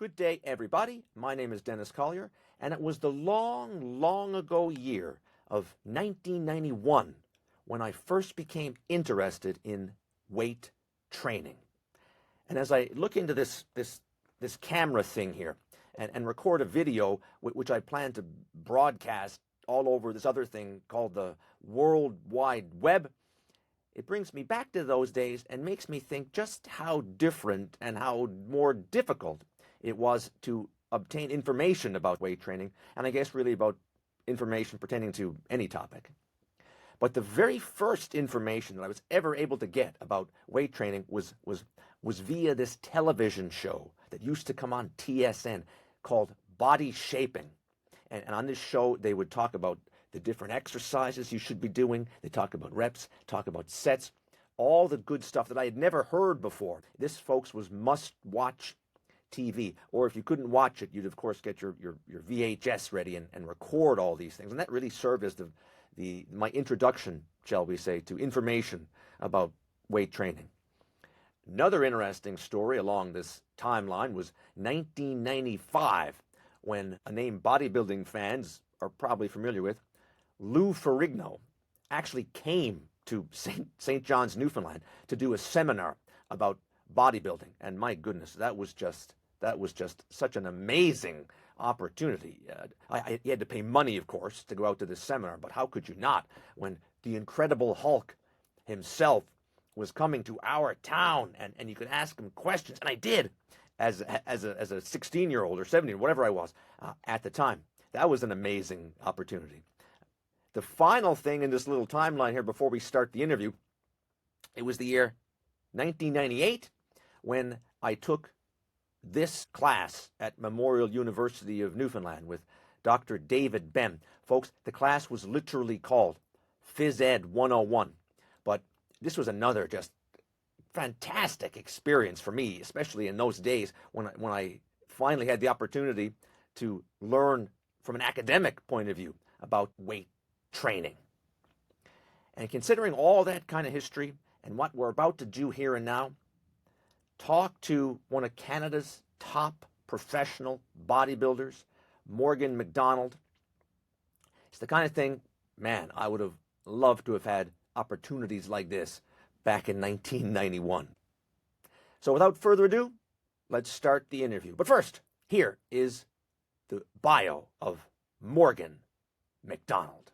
Good day, everybody. My name is Dennis Collier, and it was the long, long ago year of 1991 when I first became interested in weight training. And as I look into this camera thing here and record a video, which I plan to broadcast all over this other thing called the World Wide Web, it brings me back to those days and makes me think just how different and how more difficult it was to obtain information about weight training, and I guess really about information pertaining to any topic. But the very first information that I was ever able to get about weight training was via this television show that used to come on TSN called Body Shaping. And on this show, they would talk about the different exercises you should be doing. They talk about reps, talk about sets, all the good stuff that I had never heard before. This, folks, was must-watch TV. Or if you couldn't watch it, you'd, of course, get your VHS ready and record all these things. And that really served as my introduction, shall we say, to information about weight training. Another interesting story along this timeline was 1995, when a name bodybuilding fans are probably familiar with, Lou Ferrigno, actually came to St. John's, Newfoundland to do a seminar about bodybuilding. And my goodness, that was just such an amazing opportunity. You had to pay money, of course, to go out to this seminar, but how could you not when the Incredible Hulk himself was coming to our town and you could ask him questions, and I did as a 16-year-old or 17, whatever I was at the time. That was an amazing opportunity. The final thing in this little timeline here before we start the interview, it was the year 1998 when I took this class at Memorial University of Newfoundland with Dr. David Ben. Folks, the class was literally called Phys Ed 101, but this was another just fantastic experience for me, especially in those days when I finally had the opportunity to learn from an academic point of view about weight training. And considering all that kind of history and what we're about to do here and now, talk to one of Canada's top professional bodybuilders, Morgan MacDonald. It's the kind of thing, man, I would have loved to have had opportunities like this back in 1991. So without further ado, let's start the interview. But first, here is the bio of Morgan MacDonald.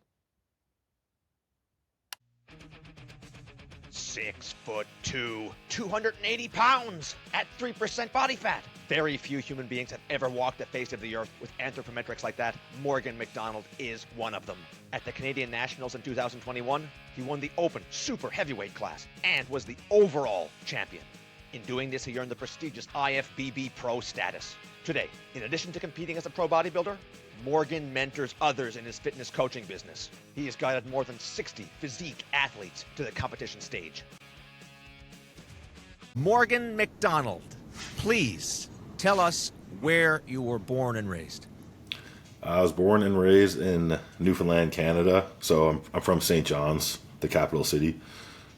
6'2", 280 pounds at 3% body fat. Very few human beings have ever walked the face of the earth with anthropometrics like that. Morgan MacDonald is one of them. At the Canadian Nationals in 2021, he won the open super heavyweight class and was the overall champion. In doing this, he earned the prestigious IFBB pro status. Today, in addition to competing as a pro bodybuilder, Morgan mentors others in his fitness coaching business. He has guided more than 60 physique athletes to the competition stage. Morgan MacDonald, please tell us where you were born and raised. I was born and raised in Newfoundland, Canada. So I'm from St. John's, the capital city.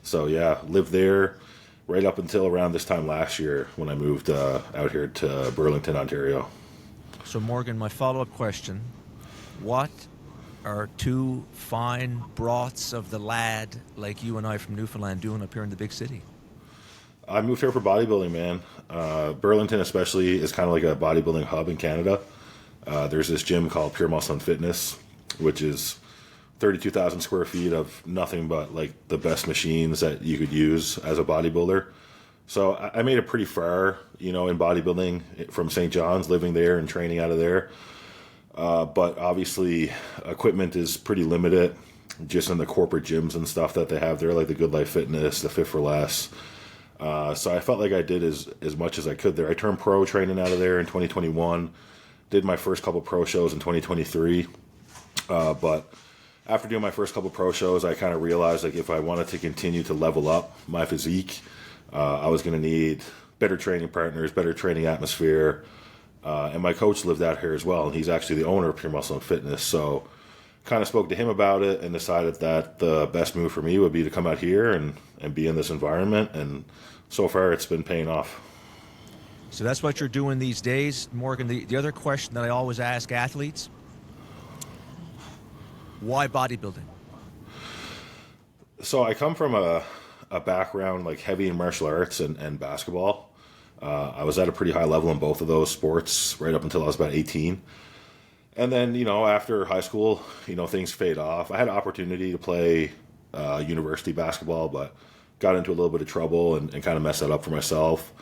So yeah, lived there right up until around this time last year when I moved out here to Burlington, Ontario. So Morgan, my follow-up question, what are two fine broths of the lad like you and I from Newfoundland doing up here in the big city? I moved here for bodybuilding, man. Burlington especially is kind of like a bodybuilding hub in Canada. There's this gym called Pure Muscle and Fitness, which is 32,000 square feet of nothing but like the best machines that you could use as a bodybuilder. So I made it pretty far, in bodybuilding from St. John's, living there and training out of there. But obviously equipment is pretty limited just in the corporate gyms and stuff that they have there, like the Good Life Fitness, the Fit for Less. So I felt like I did as much as I could there. I turned pro training out of there in 2021, did my first couple pro shows in 2023. But after doing my first couple pro shows, I kind of realized like if I wanted to continue to level up my physique, I was going to need better training partners, better training atmosphere. And my coach lived out here as well. And he's actually the owner of Pure Muscle and Fitness. So kind of spoke to him about it and decided that the best move for me would be to come out here and be in this environment. And so far it's been paying off. So that's what you're doing these days, Morgan. The other question that I always ask athletes, why bodybuilding? So I come from a background like heavy in martial arts and basketball. I was at a pretty high level in both of those sports right up until I was about 18. And then, after high school, things fade off. I had an opportunity to play university basketball, but got into a little bit of trouble and kind of messed that up for myself.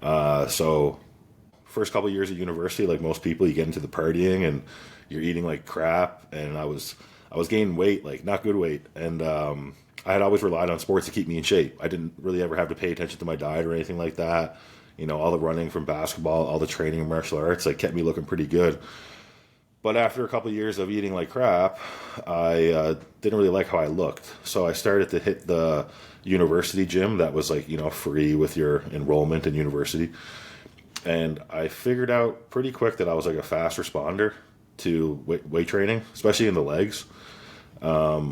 So first couple of years at university, like most people, you get into the partying and you're eating like crap. And I was gaining weight, like not good weight. And I had always relied on sports to keep me in shape. I didn't really ever have to pay attention to my diet or anything like that. All the running from basketball, all the training in martial arts, like kept me looking pretty good. But after a couple of years of eating like crap, I didn't really like how I looked. So I started to hit the university gym that was like, free with your enrollment in university. And I figured out pretty quick that I was like a fast responder to weight training, especially in the legs. As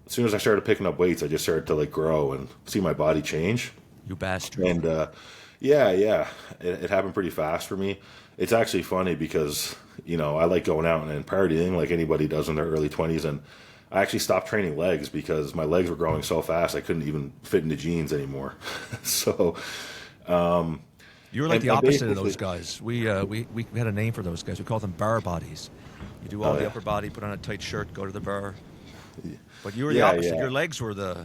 soon as I started picking up weights, I just started to like grow and see my body change. You bastard. And yeah, it happened pretty fast for me. It's actually funny because, I like going out and partying like anybody does in their early 20s. And I actually stopped training legs because my legs were growing so fast I couldn't even fit into jeans anymore. So you were like the opposite of those guys. We had a name for those guys. We called them bar bodies. You do all the upper body, put on a tight shirt, go to the bar. But you were the opposite. Yeah. Your legs were the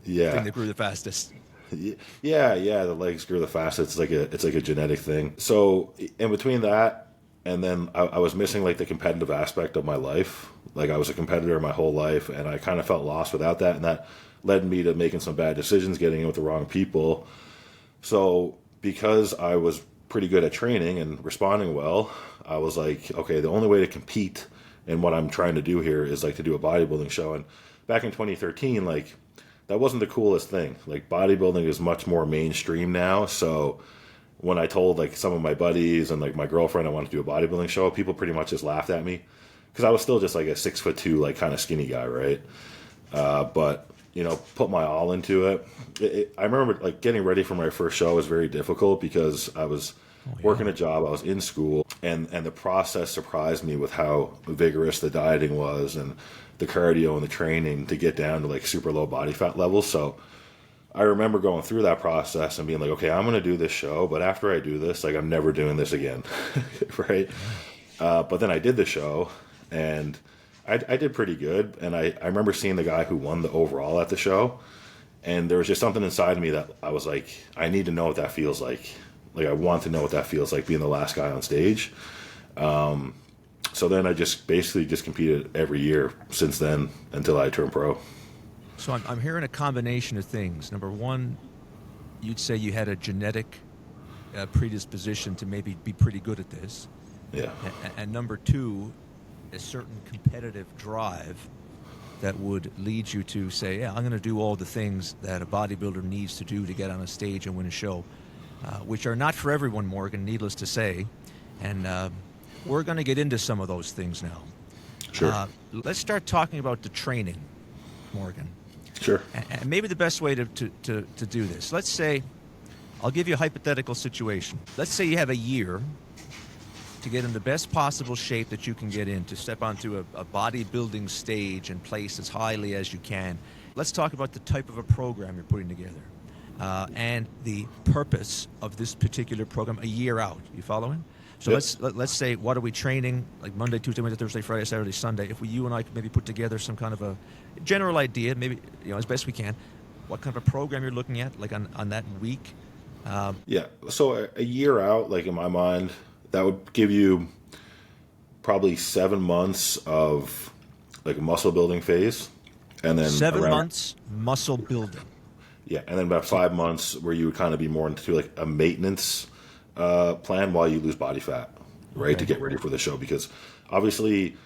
thing that grew the fastest. Yeah, the legs grew the fastest. It's like a genetic thing. So in between that and then I was missing like the competitive aspect of my life. Like I was a competitor my whole life and I kind of felt lost without that, and that led me to making some bad decisions, getting in with the wrong people. So because I was pretty good at training and responding well, I was like, okay, the only way to compete in what I'm trying to do here is like to do a bodybuilding show. And back in 2013, like that wasn't the coolest thing. Like bodybuilding is much more mainstream now. So when I told like some of my buddies and like my girlfriend I wanted to do a bodybuilding show, people pretty much just laughed at me because I was still just like a 6'2", like kind of skinny guy, right? But put my all into it. I remember like getting ready for my first show was very difficult because I was working a job, I was in school, and the process surprised me with how vigorous the dieting was and the cardio and the training to get down to like super low body fat levels. So I remember going through that process and being like, okay, I'm going to do this show, but after I do this, like I'm never doing this again, right? But then I did the show and I did pretty good. And I remember seeing the guy who won the overall at the show, and there was just something inside of me that I was like, I need to know what that feels like. Like I want to know what that feels like being the last guy on stage. So then I just basically competed every year since then until I turned pro. So I'm hearing a combination of things. Number one, you'd say you had a genetic predisposition to maybe be pretty good at this. Yeah. And number two, a certain competitive drive that would lead you to say, yeah, I'm going to do all the things that a bodybuilder needs to do to get on a stage and win a show, which are not for everyone, Morgan, needless to say. And we're going to get into some of those things now. Sure. Let's start talking about the training, Morgan. Sure. And maybe the best way to do this. Let's say, I'll give you a hypothetical situation. Let's say you have a year to get in the best possible shape that you can get in, to step onto a bodybuilding stage and place as highly as you can. Let's talk about the type of a program you're putting together and the purpose of this particular program a year out. You following? So yep. let's say, what are we training, like Monday, Tuesday, Wednesday, Thursday, Friday, Saturday, Sunday? If you and I could maybe put together some kind of a general idea, maybe as best we can, what kind of a program you're looking at, like on that week? Yeah. So a year out, like in my mind, that would give you probably 7 months of like a muscle building phase, and then 7 months muscle building. Yeah, and then about 5 months where you would kind of be more into like a maintenance plan while you lose body fat, right? Okay. To get ready for the show, because obviously,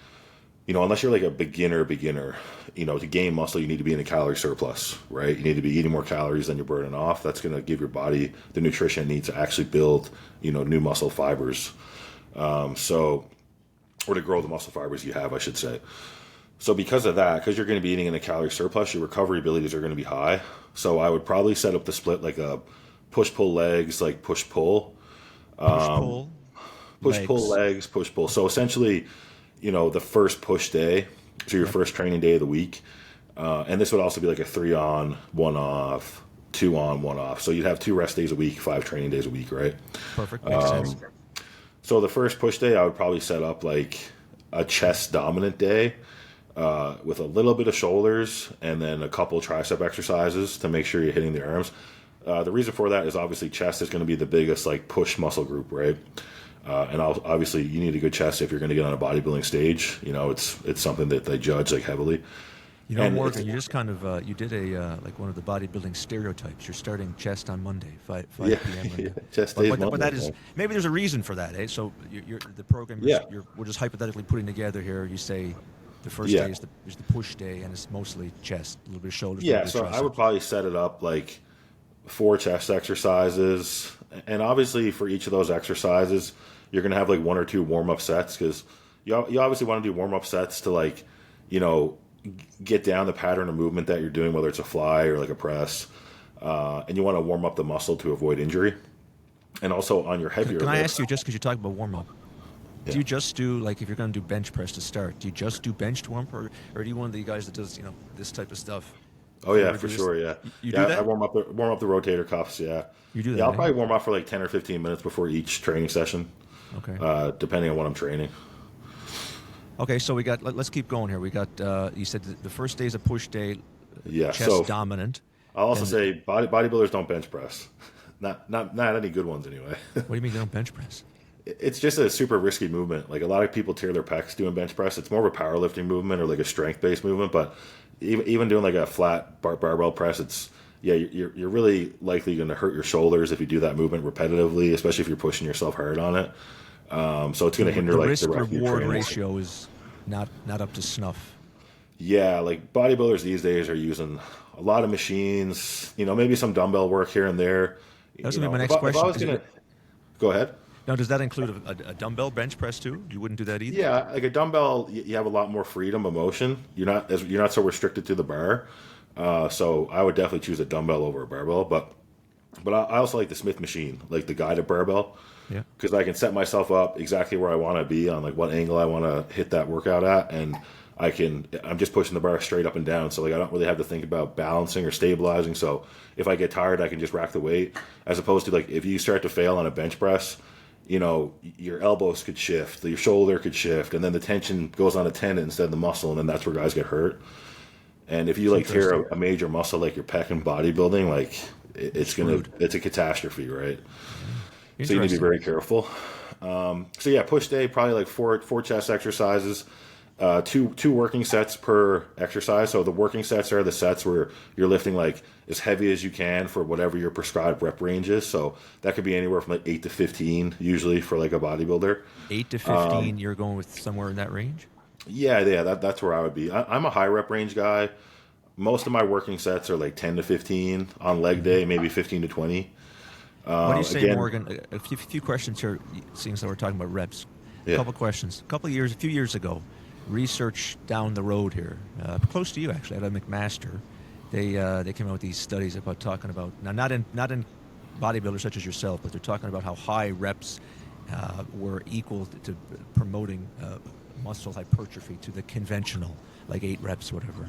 unless you're like a beginner, to gain muscle, you need to be in a calorie surplus, right? You need to be eating more calories than you're burning off. That's going to give your body the nutrition it needs to actually build, new muscle fibers. Or to grow the muscle fibers you have, I should say. So because of that, because you're going to be eating in a calorie surplus, your recovery abilities are going to be high. So I would probably set up the split like a push-pull legs, like push-pull. Push pull, Push pull legs. legs, push pull. So essentially, the first push day, so your Yep. first training day of the week, and this would also be like a 3 on, 1 off, 2 on, 1 off. So you'd have 2 rest days a week, 5 training days a week, right? Perfect. Makes sense. So the first push day, I would probably set up like a chest dominant day with a little bit of shoulders and then a couple tricep exercises to make sure you're hitting the arms. The reason for that is obviously chest is going to be the biggest like push muscle group, right? And obviously you need a good chest if you're going to get on a bodybuilding stage. It's something that they judge like heavily. Morgan, you just kind of you did a like one of the bodybuilding stereotypes. You're starting chest on Monday, 5 Yeah, p.m. Monday. chest But, days but, but Monday, that is man. maybe there's a reason for that, eh? So the program Yeah. we're just hypothetically putting together here. You say the first Yeah. day is the push day, and it's mostly chest, a little bit of shoulders. a Yeah, little bit so of I would triceps. probably set it up like 4 chest exercises, and obviously for each of those exercises, you're gonna have like 1 or 2 warm up sets because you obviously want to do warm up sets to like, get down the pattern of movement that you're doing, whether it's a fly or like a press, and you want to warm up the muscle to avoid injury, and also on your heavier. Can I lifts- ask you, just because you talk about warm up? Yeah. Do you just do, like, if you're going to do bench press to start, do you just do bench to warm up, or are you one of the guys that does, this type of stuff? Oh You yeah, ever for do this? sure. Yeah, You yeah. do that? I warm up the rotator cuffs. Yeah, You do that, Yeah, I'll eh? probably warm up for like 10 or 15 minutes before each training session, Okay. depending on what I'm training. Okay, so let's keep going here. We got, you said the first day is a push day, Yeah. chest So dominant. I'll also And- say bodybuilders don't bench press. Not any good ones anyway. What do you mean they don't bench press? It's just a super risky movement. Like a lot of people tear their pecs doing bench press. It's more of a powerlifting movement or like a strength based movement. But even doing like a flat barbell press, you're really likely going to hurt your shoulders if you do that movement repetitively, especially if you're pushing yourself hard on it. So it's going to hinder The like risk the rest of your reward training. ratio is not up to snuff. Yeah, like bodybuilders these days are using a lot of machines. Maybe some dumbbell work here and there. That was You gonna be my know, next if I question. was Is it- gonna go ahead. Now, does that include a dumbbell bench press too? You wouldn't do that either? Yeah, like a dumbbell, you have a lot more freedom of motion. You're not so restricted to the bar. So I would definitely choose a dumbbell over a barbell. But I also like the Smith machine, like the guided barbell, Yeah. because I can set myself up exactly where I want to be on like what angle I want to hit that workout at, and I'm just pushing the bar straight up and down. So like I don't really have to think about balancing or stabilizing. So if I get tired, I can just rack the weight, as opposed to like if you start to fail on a bench press. Your elbows could shift, your shoulder could shift, and then the tension goes on a tendon instead of the muscle, and then that's where guys get hurt. And if you like tear a major muscle like your pec in bodybuilding, like it's a catastrophe, right? So you need to be very careful. So yeah, push day, probably like four chest exercises, two working sets per exercise. So the working sets are the sets where you're lifting like as heavy as you can for whatever your prescribed rep range is. So that could be anywhere from like 8 to 15 usually for like a bodybuilder. 8 to 15, you're going with somewhere in that range? Yeah, that's where I would be. I'm a high rep range guy. Most of my working sets are like 10 to 15 on leg day, maybe 15 to 20. What do you say, again- Morgan? A few questions here, seeing as we're talking about reps. Yeah. A couple questions. A few years ago, research down the road here, close to you actually, at McMaster, they came out with these studies about talking about, now not in bodybuilders such as yourself, but they're talking about how high reps were equal to promoting muscle hypertrophy to the conventional, like 8 reps, whatever.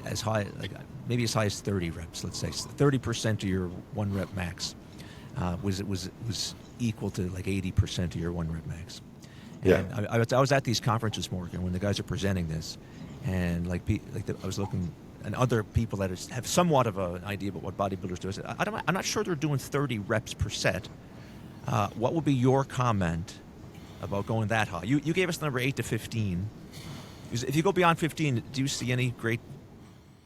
As high, like maybe as high as 30 reps, let's say 30% of your 1 rep max was equal to like 80% of your 1 rep max. Yeah. And I was at these conferences, Morgan, when the guys are presenting this, and I was looking, and other people that have somewhat of an idea about what bodybuilders do. I said, I'm not sure they're doing 30 reps per set. What would be your comment about going that high? You gave us the number 8 to 15. If you go beyond 15, do you see any great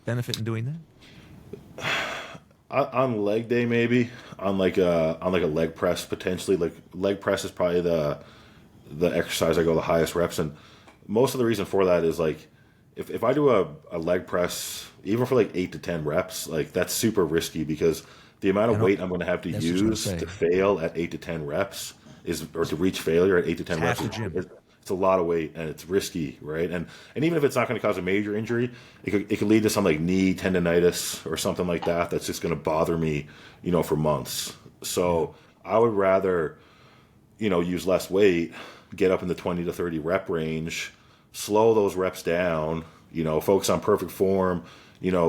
benefit in doing that? On leg day, maybe on like a leg press potentially. Like leg press is probably the exercise I go the highest reps, and most of the reason for that is like if I do a leg press even for like 8 to 10 reps, like that's super risky because the amount of weight I'm going to have to That's what I was use saying. to fail at 8 to 10 reps or to reach failure at 8 to 10 Half reps. the gym. It's a lot of weight and it's risky, right? And even if it's not going to cause a major injury, it could lead to some like knee tendonitis or something like that. That's just going to bother me, for months. So I would rather, use less weight, get up in the 20 to 30 rep range, slow those reps down, focus on perfect form,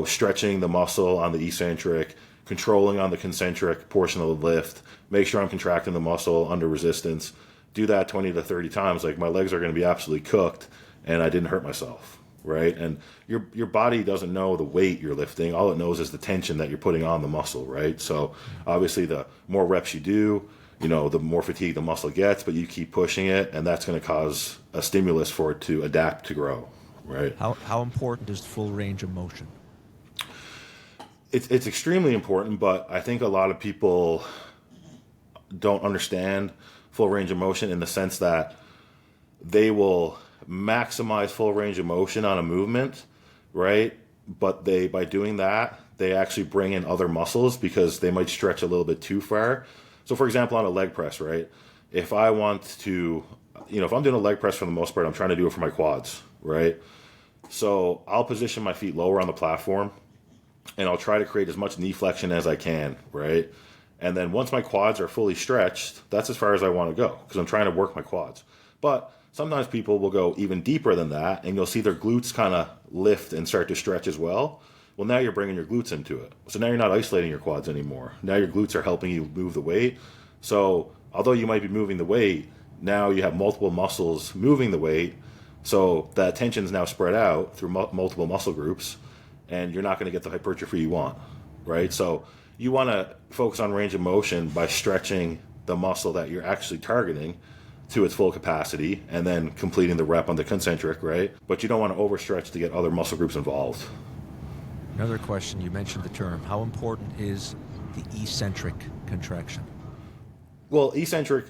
stretching the muscle on the eccentric, controlling on the concentric portion of the lift, make sure I'm contracting the muscle under resistance, do that 20 to 30 times. Like, my legs are going to be absolutely cooked and I didn't hurt myself, right? And your body doesn't know the weight you're lifting. All it knows is the tension that you're putting on the muscle, right? So obviously the more reps you do, the more fatigue the muscle gets, but you keep pushing it, and that's going to cause a stimulus for it to adapt to grow, right? How important is full range of motion? It's extremely important, but I think a lot of people don't understand full range of motion in the sense that they will maximize full range of motion on a movement, right? But by doing that, they actually bring in other muscles because they might stretch a little bit too far. So for example, on a leg press, right? If I want to, if I'm doing a leg press for the most part, I'm trying to do it for my quads, right? So I'll position my feet lower on the platform and I'll try to create as much knee flexion as I can, right? And then once my quads are fully stretched, that's as far as I want to go because I'm trying to work my quads. But sometimes people will go even deeper than that and you'll see their glutes kind of lift and start to stretch as well. Well, now you're bringing your glutes into it. So now you're not isolating your quads anymore. Now your glutes are helping you move the weight. So although you might be moving the weight, now you have multiple muscles moving the weight. So that tension is now spread out through multiple muscle groups, and you're not going to get the hypertrophy you want, right? So you want to focus on range of motion by stretching the muscle that you're actually targeting to its full capacity and then completing the rep on the concentric, right? But you don't want to overstretch to get other muscle groups involved. Another question, you mentioned the term. How important is the eccentric contraction? Well, eccentric,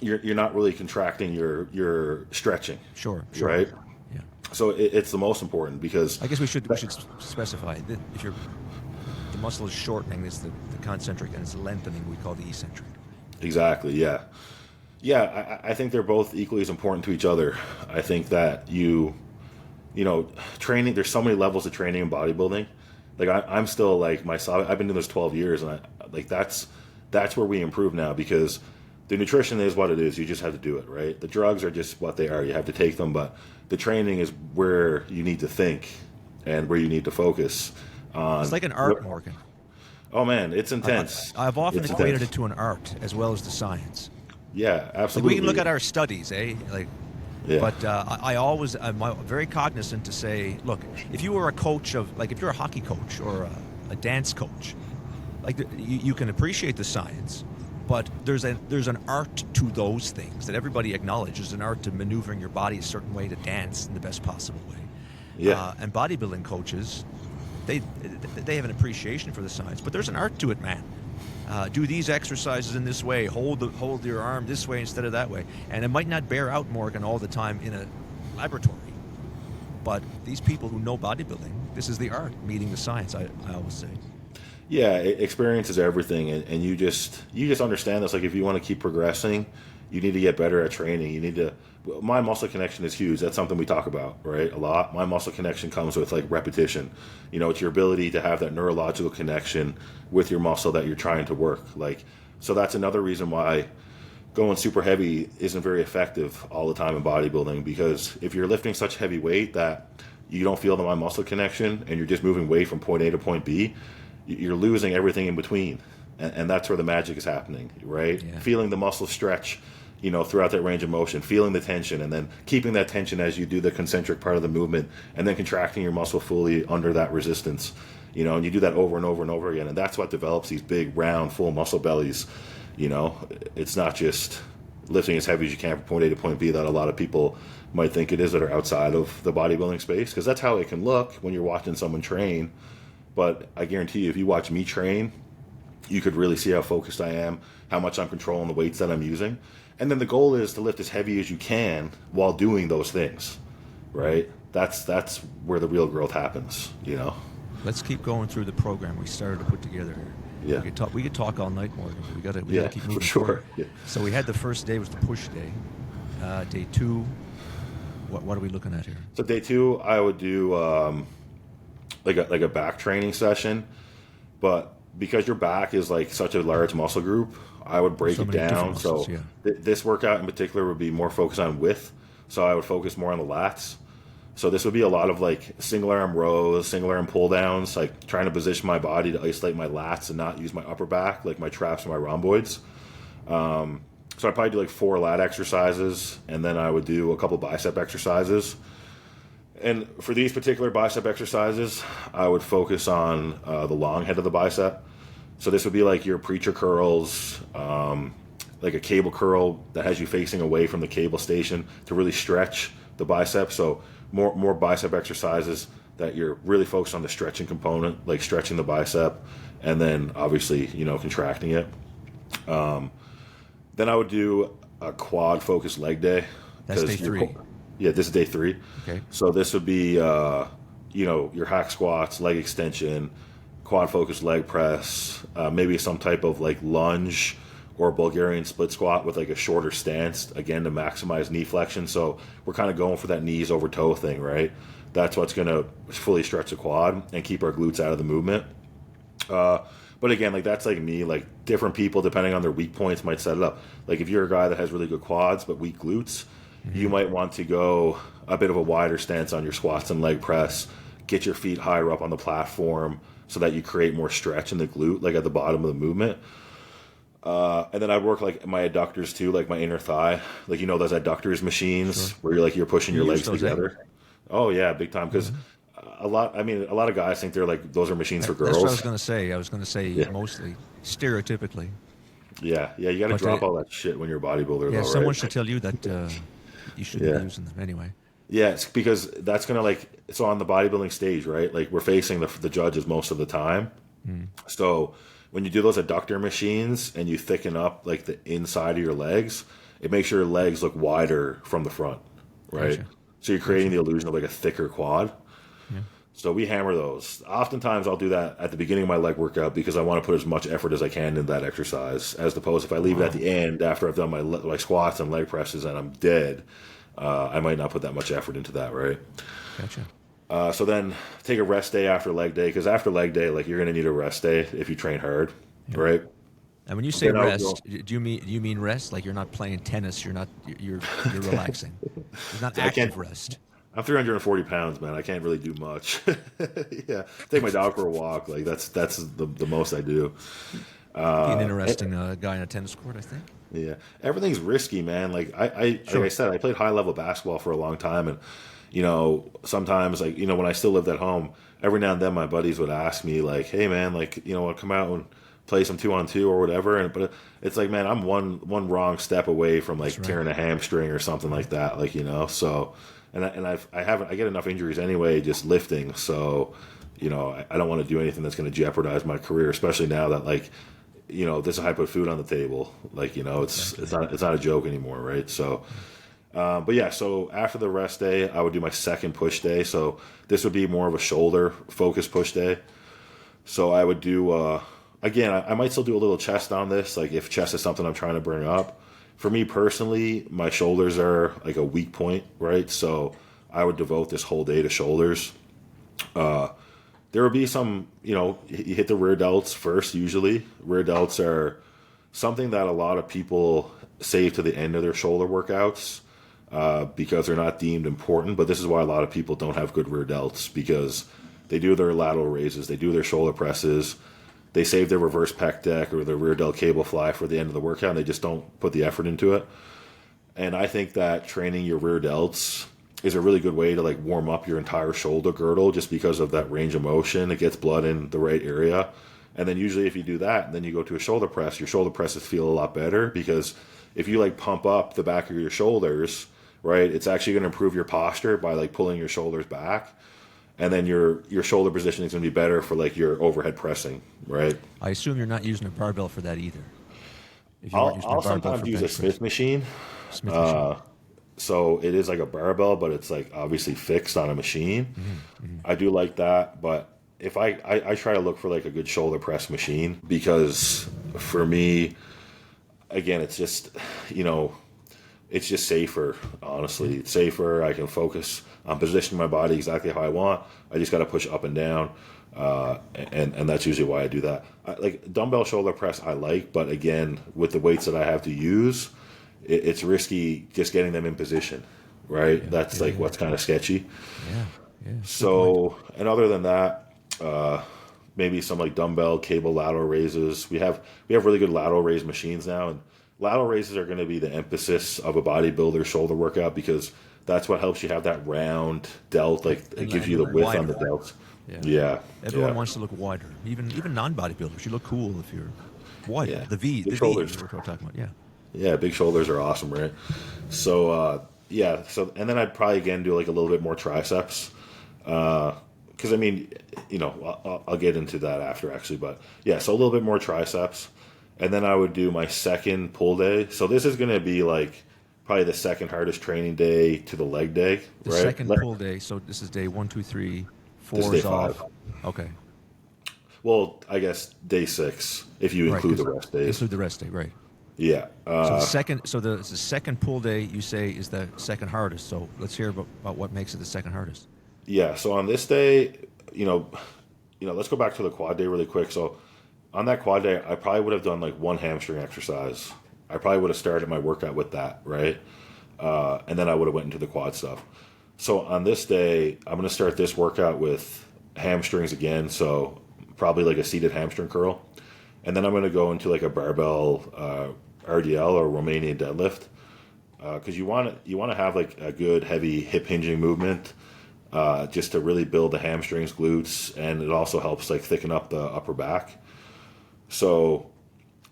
you're not really contracting, you're stretching. Sure. Right? Yeah. So it's the most important because I guess we should specify that if the muscle is shortening, it's the concentric, and it's lengthening, we call the eccentric. Exactly, yeah. Yeah, I think they're both equally as important to each other. I think that training, there's so many levels of training in bodybuilding. Like I'm still like myself, I've been doing this 12 years and that's where we improve now because the nutrition is what it is. You just have to do it, right? The drugs are just what they are. You have to take them, but the training is where you need to think and where you need to focus on. It's like an art, Morgan. Oh man, it's intense. I've often equated it to an art as well as the science. Yeah, absolutely. Like we can look at our studies, Like, yeah. But I'm very cognizant to say, look, if you were a coach if you're a hockey coach or a dance coach, like you can appreciate the science, but there's an art to those things that everybody acknowledges. An art to maneuvering your body a certain way to dance in the best possible way. Yeah. And bodybuilding coaches, they have an appreciation for the science, but there's an art to it, man. Do these exercises in this way, hold your arm this way instead of that way. And it might not bear out, Morgan, all the time in a laboratory. But these people who know bodybuilding, this is the art meeting the science, I always say. Yeah, experience is everything, and you just understand this. Like, if you want to keep progressing, you need to get better at training. You need to. Mind-muscle connection is huge. That's something we talk about, right? A lot. Mind-muscle connection comes with like repetition. It's your ability to have that neurological connection with your muscle that you're trying to work. Like, so that's another reason why going super heavy isn't very effective all the time in bodybuilding, because if you're lifting such heavy weight that you don't feel the mind-muscle connection and you're just moving weight from point A to point B, you're losing everything in between, and that's where the magic is happening, right? Yeah. Feeling the muscle stretch, throughout that range of motion, feeling the tension, and then keeping that tension as you do the concentric part of the movement, and then contracting your muscle fully under that resistance, and you do that over and over and over again, and that's what develops these big, round, full muscle bellies. It's not just lifting as heavy as you can from point A to point B that a lot of people might think it is that are outside of the bodybuilding space, because that's how it can look when you're watching someone train. But I guarantee you, if you watch me train, you could really see how focused I am, how much I'm controlling the weights that I'm using. And then the goal is to lift as heavy as you can while doing those things, right? That's where the real growth happens, Let's keep going through the program we started to put together here. Yeah. We could talk all night, Morgan. We gotta keep moving for sure. forward. Yeah. So we had the first day was the push day. Day 2, what are we looking at here? So day 2, I would do like a back training session, but because your back is like such a large muscle group, I would break So it many different down. muscles, So yeah. this workout in particular would be more focused on width. So I would focus more on the lats. So this would be a lot of like single arm rows, single arm pull downs, like trying to position my body to isolate my lats and not use my upper back, like my traps and my rhomboids. So I'd probably do like 4 lat exercises, and then I would do a couple bicep exercises. And for these particular bicep exercises, I would focus on the long head of the bicep. So this would be like your preacher curls, like a cable curl that has you facing away from the cable station to really stretch the bicep. So more bicep exercises that you're really focused on the stretching component, like stretching the bicep, and then obviously, contracting it. Then I would do a quad focused leg day. That's day 3. Yeah, this is day 3. Okay. So this would be, your hack squats, leg extension, quad focused leg press, maybe some type of like lunge or Bulgarian split squat with like a shorter stance, again, to maximize knee flexion. So we're kind of going for that knees over toe thing, right? That's what's going to fully stretch the quad and keep our glutes out of the movement. But again, like that's like me, like different people, depending on their weak points, might set it up. Like if you're a guy that has really good quads but weak glutes, you might want to go a bit of a wider stance on your squats and leg press, get your feet higher up on the platform so that you create more stretch in the glute, like at the bottom of the movement. And then I'd work like my adductors too, like my inner thigh, like those adductors machines where you're pushing your legs together. Oh yeah, big time. Because a lot of guys think they're like those are machines for girls. That's what I was going to say. Mostly stereotypically. Yeah, you got to drop all that shit when you're a bodybuilder. Yeah, though, someone right? should tell you that you shouldn't be using them anyway. Yeah, it's because that's gonna so on the bodybuilding stage, right? Like we're facing the judges most of the time. So when you do those adductor machines and you thicken up like the inside of your legs, it makes your legs look wider from the front, right? Gotcha. So you're creating the illusion of like a thicker quad. Yeah. So we hammer those. Oftentimes I'll do that at the beginning of my leg workout because I want to put as much effort as I can into that exercise, as opposed if I leave it at the end after I've done my squats and leg presses and I'm dead, I might not put that much effort into that, right? Gotcha. So then take a rest day after leg day, because after leg day, like you're going to need a rest day if you train hard, right? And when you say rest, do you mean rest? Like you're not playing tennis, you're relaxing. It's not active rest. I'm 340 pounds, man. I can't really do much. Yeah, take my dog for a walk. Like that's the most I do. Be an interesting guy in a tennis court, I think. Yeah, everything's risky, man. Like like I said, I played high level basketball for a long time, and sometimes when I still lived at home, every now and then my buddies would ask me like, "Hey, man, like I'll come out and play some 2-on-2 or whatever." But it's like, man, I'm one wrong step away from like tearing a hamstring or something like that, So. And I get enough injuries anyway just lifting, so I don't want to do anything that's going to jeopardize my career, especially now that this is how I put food on the table. It's not a joke anymore, right? So, but yeah, so after the rest day, I would do my second push day. So this would be more of a shoulder focused push day. So I would do again, I might still do a little chest on this, like if chest is something I'm trying to bring up. For me personally, my shoulders are like a weak point, right? So I would devote this whole day to shoulders. There would be some, you hit the rear delts first usually. Rear delts are something that a lot of people save to the end of their shoulder workouts because they're not deemed important. But this is why a lot of people don't have good rear delts, because they do their lateral raises, they do their shoulder presses, they save their reverse pec deck or their rear delt cable fly for the end of the workout, and they just don't put the effort into it. And I think that training your rear delts is a really good way to warm up your entire shoulder girdle, just because of that range of motion. It gets blood in the right area. And then usually if you do that, and then you go to a shoulder press, your shoulder presses feel a lot better, because if you pump up the back of your shoulders, right, it's actually going to improve your posture by pulling your shoulders back. And then your shoulder positioning is going to be better for your overhead pressing, right? I assume you're not using a barbell for that either. I'll sometimes use a Smith machine. So it is like a barbell, but it's obviously fixed on a machine. I do like that, but if I try to look for a good shoulder press machine, because for me, again, it's just it's just safer. Honestly, it's safer. I can focus on positioning my body exactly how I want. I just got to push up and down. And that's usually why I do that. Like dumbbell shoulder press, I like, but again, with the weights that I have to use, it's risky just getting them in position, right? That's what's kind of sketchy. Yeah. So, and other than that, maybe some like dumbbell cable lateral raises. We have really good lateral raise machines now, and lateral raises are going to be the emphasis of a bodybuilder shoulder workout because that's what helps you have that round delt. Like it gives you the width on the delts. Yeah. Everyone wants to look wider. Even non-bodybuilders, you look cool if you're wider. Yeah. The shoulders. V is what we're talking about. Yeah. Yeah, big shoulders are awesome, right? So so and then I'd probably again do like a little bit more triceps. Because I mean, I'll get into that after actually, but yeah, so a little bit more triceps, and then I would do my second pull day. So this is going to be like probably the second hardest training day to the leg day, The right? second pull day. So this is day 1, 2, 3, 4 This is is day off. 5. Okay. Well, I guess day 6 if you include the rest days. Include the rest day, right? Yeah. So the second pull day you say is the second hardest. So let's hear about what makes it the second hardest. Yeah. So on this day, let's go back to the quad day really quick. So on that quad day, I probably would have done like one hamstring exercise. I probably would have started my workout with that, right? And then I would have went into the quad stuff. So on this day, I'm going to start this workout with hamstrings again. So probably like a seated hamstring curl. And then I'm going to go into like a barbell RDL or Romanian deadlift. Because you want to have like a good heavy hip hinging movement just to really build the hamstrings, glutes, and it also helps like thicken up the upper back. So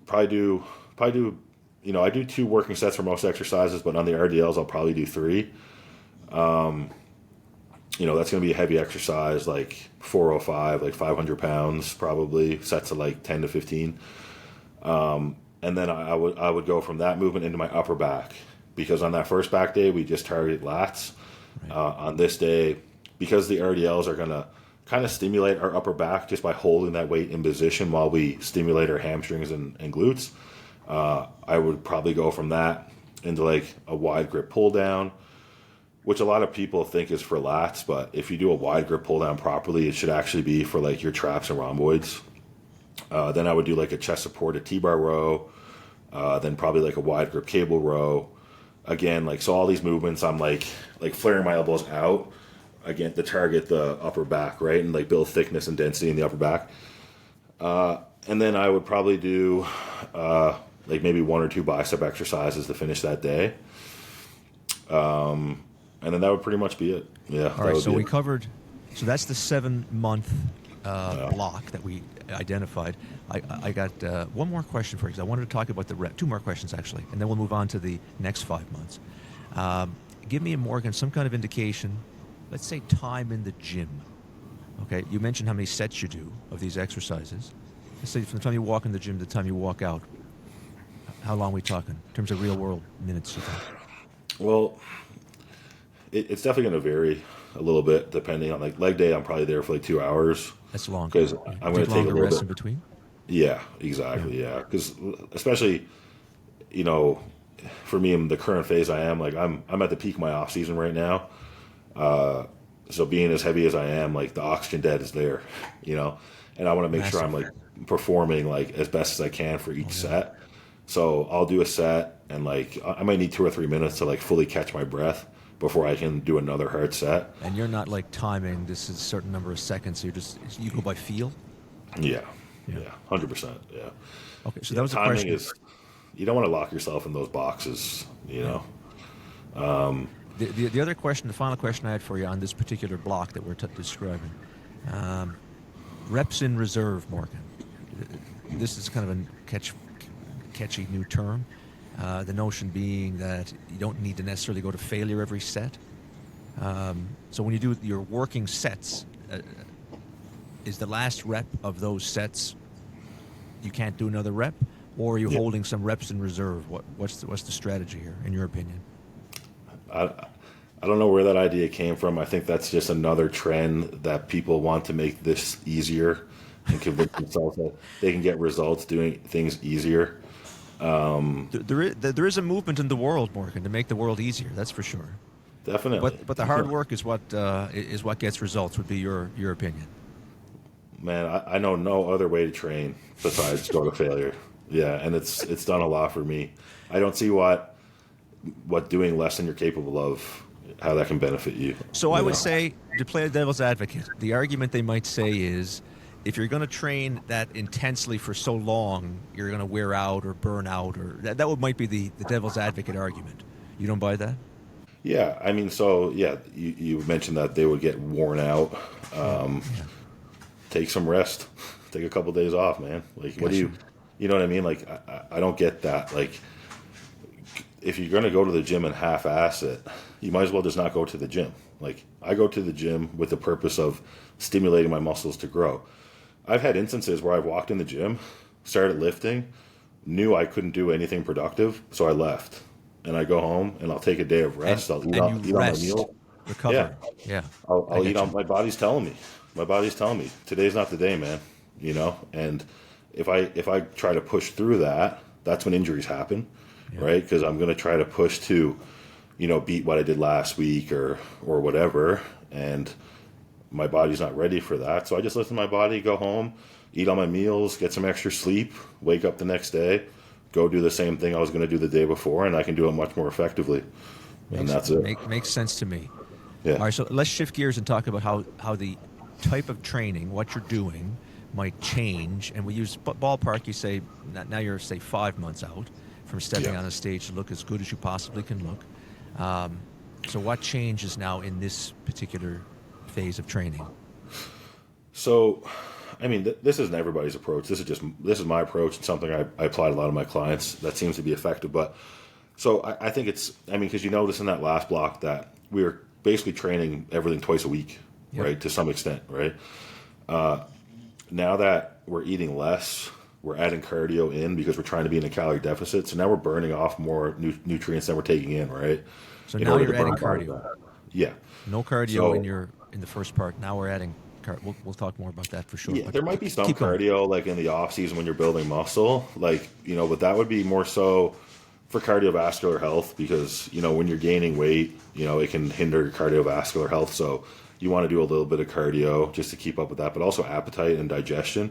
probably do I do 2 working sets for most exercises, but on the RDLs I'll probably do 3. That's going to be a heavy exercise, like 405, like 500 pounds, probably sets of like 10 to 15. And then I would go from that movement into my upper back, because on that first back day we just targeted lats. Right. On this day, because the RDLs are going to kind of stimulate our upper back just by holding that weight in position while we stimulate our hamstrings and glutes, I would probably go from that into like a wide grip pull down, which a lot of people think is for lats, but if you do a wide grip pull down properly, it should actually be for like your traps and rhomboids. Then I would do like a chest supported T-bar row, then probably like a wide grip cable row. Again, like, so all these movements, I'm like flaring my elbows out again to target the upper back, right? And like build thickness and density in the upper back. And then I would probably do like maybe 1 or 2 bicep exercises to finish that day. And then that would pretty much be it. Yeah. All right. So we covered. So that's the 7-month block that we identified. I got one more question for you, because I wanted to talk about the rep. 2 more questions actually, and then we'll move on to the next 5 months. Give me, Morgan, some kind of indication. Let's say time in the gym. Okay. You mentioned how many sets you do of these exercises. Let's say from the time you walk in the gym to the time you walk out. How long are we talking in terms of real world minutes, you think? Well, it's definitely going to vary a little bit depending on, like, leg day. I'm probably there for like 2 hours. That's long. Because I'm going to take a little rest bit in between. Yeah, exactly. Yeah, because especially, for me in the current phase I am, like I'm at the peak of my off season right now. So being as heavy as I am, like the oxygen debt is there, and I want to make sure I'm like performing like as best as I can for each set. So I'll do a set, and like I might need 2 or 3 minutes to like fully catch my breath before I can do another hard set. And you're not like timing. This is a certain number of seconds. You go by feel. Yeah, 100%. Yeah. Okay, so that was timing a question. is, you don't want to lock yourself in those boxes, The other question, the final question I had for you on this particular block that we're describing, reps in reserve, Morgan. This is kind of a catchy new term. The notion being that you don't need to necessarily go to failure every set. So when you do your working sets, is the last rep of those sets, you can't do another rep, or are you holding some reps in reserve? What's the strategy here, in your opinion? I don't know where that idea came from. I think that's just another trend that people want to make this easier and convince themselves that they can get results doing things easier. There is a movement in the world, Morgan, to make the world easier. That's for sure. Definitely. But the hard work is what gets results. Would be your opinion. man, I know no other way to train besides go to failure. Yeah, and it's done a lot for me. I don't see what doing less than you're capable of, how that can benefit you. So I would say, to play the devil's advocate, the argument they might say is, if you're going to train that intensely for so long, you're going to wear out or burn out, or that might be the devil's advocate argument. You don't buy that? Yeah, I mean, so yeah, you mentioned that they would get worn out. Take some rest. Take a couple days off, man. Like, what do you know what I mean? Like, I don't get that. Like, if you're going to go to the gym and half-ass it, you might as well just not go to the gym. Like, I go to the gym with the purpose of stimulating my muscles to grow. I've had instances where I've walked in the gym, started lifting, knew I couldn't do anything productive, so I left. And I go home and I'll take a day of rest. I'll eat on my meal. Recover. Yeah. I'll eat on. My body's telling me. My body's telling me today's not the day, man. You know. And if I try to push through that, that's when injuries happen, right? Because I'm going to try to push to, beat what I did last week or whatever, and my body's not ready for that. So I just listen to my body, go home, eat all my meals, get some extra sleep, wake up the next day, go do the same thing I was going to do the day before, and I can do it much more effectively. And that's it. Makes sense to me. Yeah. All right, so let's shift gears and talk about how the type of training, what you're doing, might change. And we use ballpark, you say, now you're, say, 5 months out from stepping on a stage to look as good as you possibly can look. So what changes now in this particular phase of training? So, I mean, this isn't everybody's approach. This is my approach. It's something I apply to a lot of my clients that seems to be effective. But so I think because you notice in that last block that we were basically training everything twice a week, right? To some extent, right? Now that we're eating less, we're adding cardio in because we're trying to be in a calorie deficit. So now we're burning off more nutrients than we're taking in, right? So now you're adding cardio. Yeah. No cardio in the first part. Now we're adding cardio. We'll talk more about that for sure. Yeah, there might be some cardio like in the off season when you're building muscle, like, but that would be more so for cardiovascular health because, when you're gaining weight, it can hinder cardiovascular health. So you want to do a little bit of cardio just to keep up with that, but also appetite and digestion.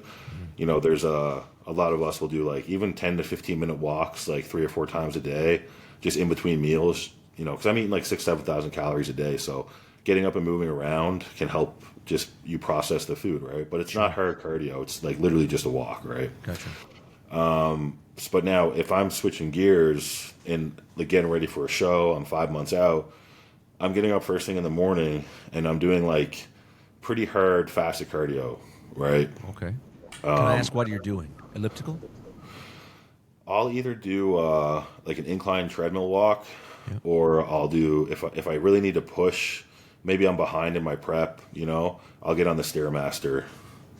Mm-hmm. There's a lot of us will do like even 10 to 15 minute walks, like 3 or 4 times a day, just in between meals, because I'm eating like 6,000-7,000 calories a day. So getting up and moving around can help just you process the food, right? But it's not hard cardio. It's like literally just a walk, right? Gotcha. But now if I'm switching gears and like getting ready for a show, I'm 5 months out, I'm getting up first thing in the morning and I'm doing like pretty hard fasted cardio, right? Okay. Can I ask what you're doing? Elliptical? I'll either do like an incline treadmill walk, or I'll do if I really need to push. Maybe I'm behind in my prep. I'll get on the Stairmaster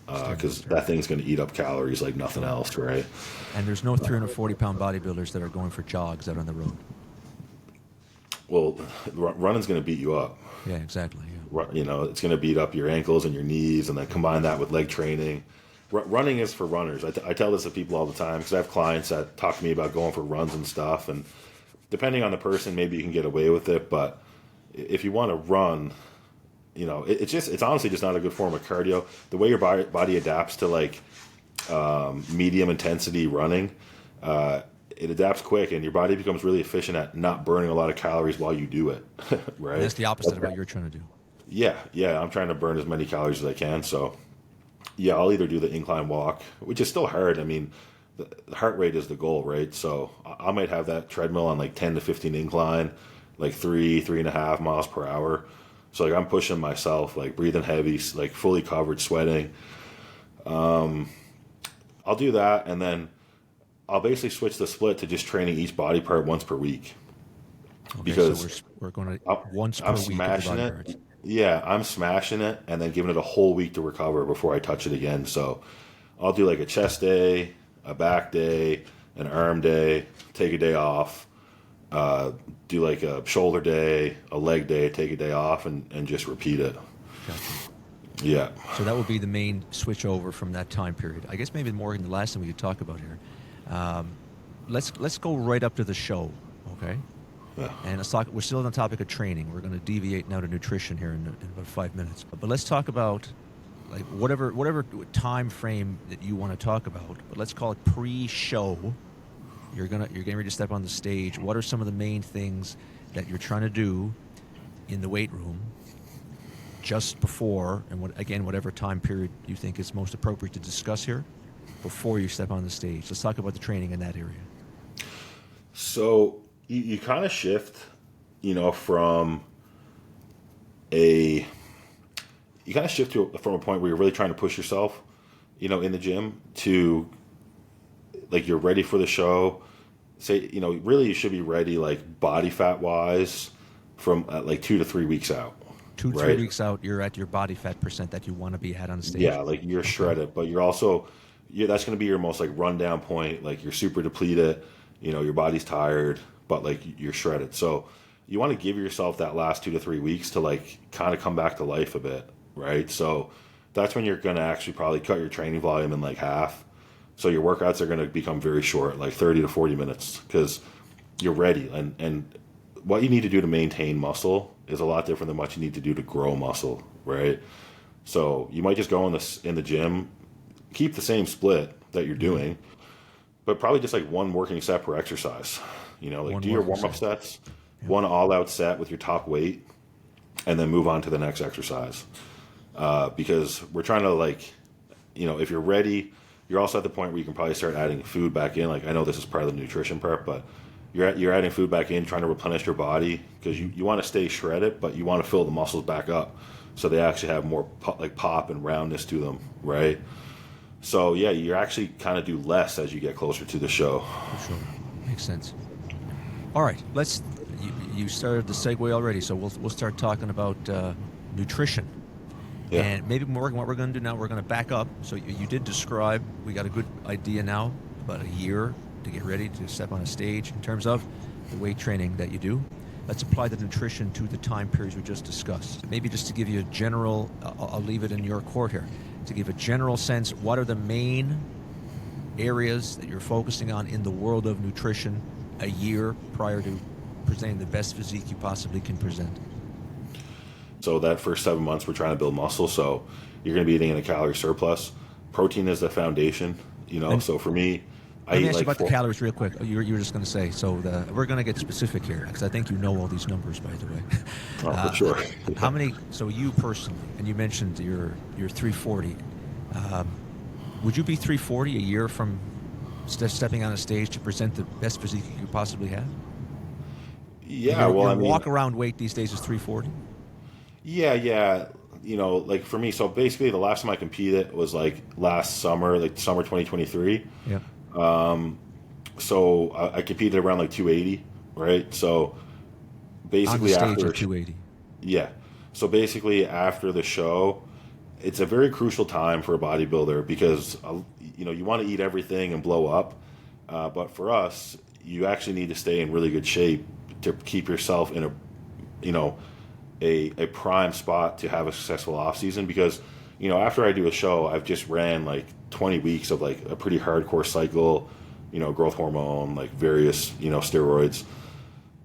because that thing's going to eat up calories like nothing else, right? And there's no 340-pound bodybuilders that are going for jogs out on the road. Well, running's going to beat you up. Yeah, exactly. Yeah. It's going to beat up your ankles and your knees, and then combine that with leg training. Running is for runners. I tell this to people all the time because I have clients that talk to me about going for runs and stuff. And depending on the person, maybe you can get away with it. But if you want to run, it's honestly just not a good form of cardio. The way your body adapts to like medium intensity running, it adapts quick, and your body becomes really efficient at not burning a lot of calories while you do it. Right? And that's the opposite of what you're trying to do. Yeah. I'm trying to burn as many calories as I can. So, yeah, I'll either do the incline walk, which is still hard. I mean, the heart rate is the goal, right? So I might have that treadmill on like 10 to 15 incline, like 3.5 miles per hour. So like I'm pushing myself, like breathing heavy, like fully covered, sweating. I'll do that, and then I'll basically switch the split to just training each body part once per week. Okay, because so we're going to once per week. Smashing it. Yeah, I'm smashing it and then giving it a whole week to recover before I touch it again. So I'll do like a chest day, a back day, an arm day, take a day off, do like a shoulder day, a leg day, take a day off, and just repeat it. Gotcha. Yeah. So that would be the main switch over from that time period. I guess maybe more than the last thing we could talk about here. Let's go right up to the show, okay? Yeah. And let's talk. We're still on the topic of training. We're going to deviate now to nutrition here in about 5 minutes. But let's talk about like whatever time frame that you want to talk about, but let's call it pre-show. You're getting ready to step on the stage. What are some of the main things that you're trying to do in the weight room just before, and whatever time period you think is most appropriate to discuss here, before you step on the stage? Let's talk about the training in that area. So you kind of shift, from from a point where you're really trying to push yourself, in the gym, to like you're ready for the show. Say, really you should be ready, like body fat wise, from like 2 to 3 weeks out. 2 to 3 weeks out, you're at your body fat percent that you want to be at on the stage. Yeah, like you're shredded, but you're also, that's going to be your most like rundown point. Like you're super depleted, your body's tired, but like you're shredded. So you want to give yourself that last 2 to 3 weeks to like kind of come back to life a bit, right? So that's when you're going to actually probably cut your training volume in like half. So your workouts are going to become very short, like 30 to 40 minutes, because you're ready. And what you need to do to maintain muscle is a lot different than what you need to do to grow muscle, right? So you might just go in the gym, keep the same split that you're doing, but probably just like one working set per exercise. Like do your warm-up sets, one all-out set with your top weight, and then move on to the next exercise. Because we're trying to like, if you're ready, you're also at the point where you can probably start adding food back in. Like I know this is part of the nutrition part, but you're adding food back in, trying to replenish your body, because you want to stay shredded, but you want to fill the muscles back up so they actually have more pop and roundness to them, right? So yeah, you actually kind of do less as you get closer to the show. For sure, makes sense. All right, you started the segue already, so we'll start talking about nutrition. Yeah. And maybe, Morgan, what we're going to do now, we're going to back up. So you did describe, we got a good idea now, about a year to get ready to step on a stage in terms of the weight training that you do. Let's apply the nutrition to the time periods we just discussed. Maybe just to give you a general, I'll leave it in your court here, to give a general sense, what are the main areas that you're focusing on in the world of nutrition a year prior to presenting the best physique you possibly can present? So that first 7 months, we're trying to build muscle. So you're going to be eating in a calorie surplus. Protein is the foundation, so for me, Let me ask you about the calories real quick. You were just going to say, so we're going to get specific here, because I think you know all these numbers, by the way. Oh, for sure. How many, so you personally, and you mentioned you're 340. Would you be 340 a year from stepping on a stage to present the best physique you could possibly have? Yeah, your walk-around weight these days is 340? Yeah. Like for me, so basically the last time I competed was like last summer, like summer 2023. Yeah. So I competed around like 280, right? So basically on the stage after at 280. Yeah. So basically after the show, it's a very crucial time for a bodybuilder, because you want to eat everything and blow up, but for us, you actually need to stay in really good shape to keep yourself in a prime spot to have a successful off season. Because after I do a show, I've just ran like 20 weeks of like a pretty hardcore cycle, growth hormone, like various steroids.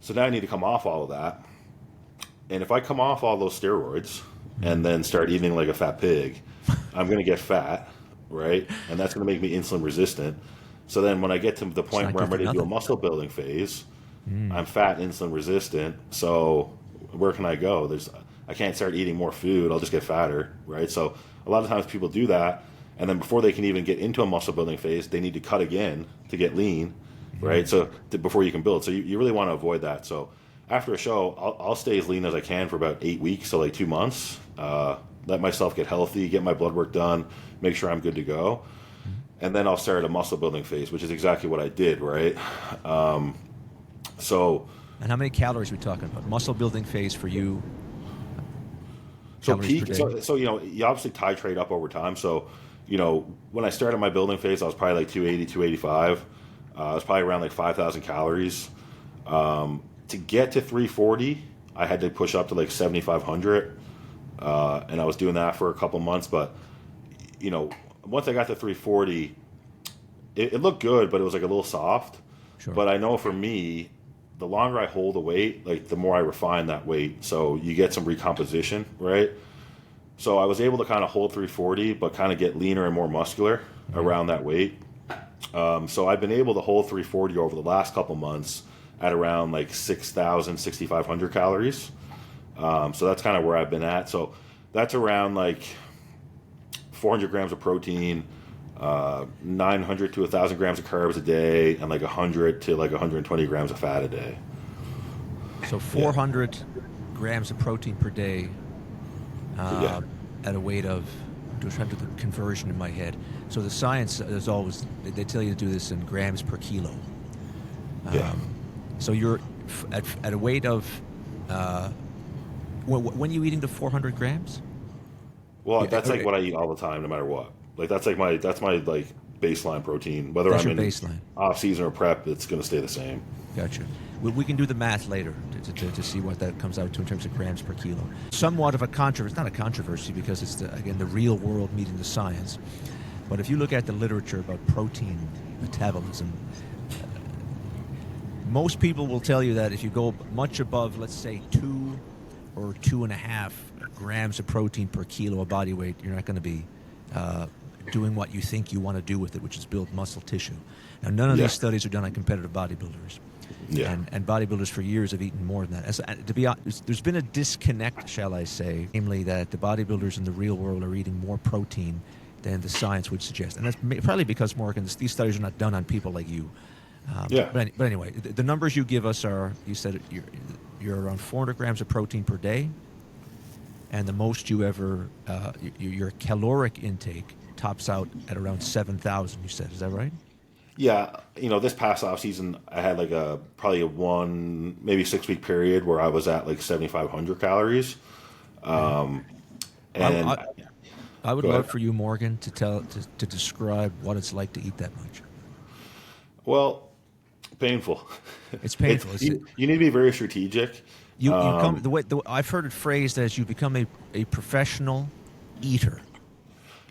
So now I need to come off all of that, and if I come off all those steroids and then start eating like a fat pig, I'm going to get fat, right? And that's going to make me insulin resistant. So then when I get to the point where I'm ready to do a muscle building phase, I'm fat, insulin resistant. So where can I go? I can't start eating more food. I'll just get fatter, right? So a lot of times people do that, and then before they can even get into a muscle building phase, they need to cut again to get lean, right? So before you can build. So you really want to avoid that. So after a show, I'll stay as lean as I can for about 8 weeks, so like 2 months. Let myself get healthy, get my blood work done, make sure I'm good to go. And then I'll start a muscle building phase, which is exactly what I did, right? And how many calories are we talking about? Muscle building phase for you? So peak. So you obviously titrate up over time. So when I started my building phase, I was probably like 280, 285. I was probably around like 5,000 calories. To get to 340, I had to push up to like 7,500, and I was doing that for a couple months. But once I got to 340, it looked good, but it was like a little soft. Sure. But I know for me, the longer I hold the weight, like the more I refine that weight. So you get some recomposition, right? So I was able to kind of hold 340, but kind of get leaner and more muscular around that weight. So I've been able to hold 340 over the last couple months at around like 6,000, 6,500 calories. So that's kind of where I've been at. So that's around like 400 grams of protein, 900 to 1,000 grams of carbs a day, and like 100 to like 120 grams of fat a day. So 400 grams of protein per day at a weight of, I'm just trying to do the conversion in my head. So the science is always, they tell you to do this in grams per kilo. So you're at a weight of, when are you eating the 400 grams? Well, that's like what I eat all the time, no matter what. Like that's my like baseline protein. Whether That's I'm your in baseline. off season or prep, it's going to stay the same. Gotcha. We can do the math later to see what that comes out to in terms of grams per kilo. Somewhat of a controversy, not a controversy because it's, again, the real world meeting the science. But if you look at the literature about protein metabolism, most people will tell you that if you go much above, let's say, 2 or 2.5 grams of protein per kilo of body weight, you're not going to be doing what you think you want to do with it, which is build muscle tissue. Now, none of these studies are done on competitive bodybuilders. Yeah. And bodybuilders for years have eaten more than that. To be honest, there's been a disconnect, shall I say, namely that the bodybuilders in the real world are eating more protein than the science would suggest. And that's probably because, Morgan, these studies are not done on people like you. But anyway, the numbers you give us are, you said you're around 400 grams of protein per day, and the most you ever, your caloric intake tops out at around 7,000, you said. Is that right? Yeah, this past off season, I had like probably a 1, maybe 6 week period where I was at like 7,500 calories. And I would love for you, Morgan, to describe what it's like to eat that much. Well, painful. It's painful. You need to be very strategic. You come I've heard it phrased as you become a professional eater.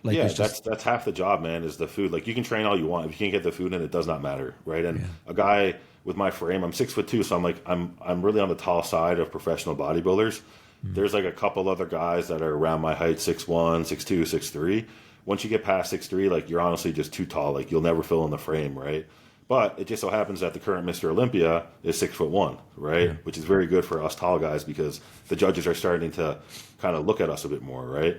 Like yeah, that's half the job, man, is the food. Like, you can train all you want. If you can't get the food in, it does not matter, right? And a guy with my frame, I'm 6'2", so I'm really on the tall side of professional bodybuilders. There's like a couple other guys that are around my height, 6'1", 6'2", 6'3". Once you get past 6'3", like, you're honestly just too tall. Like, you'll never fill in the frame, right? But it just so happens that the current Mr. Olympia is 6'1", right? Which is very good for us tall guys because the judges are starting to kind of look at us a bit more, right?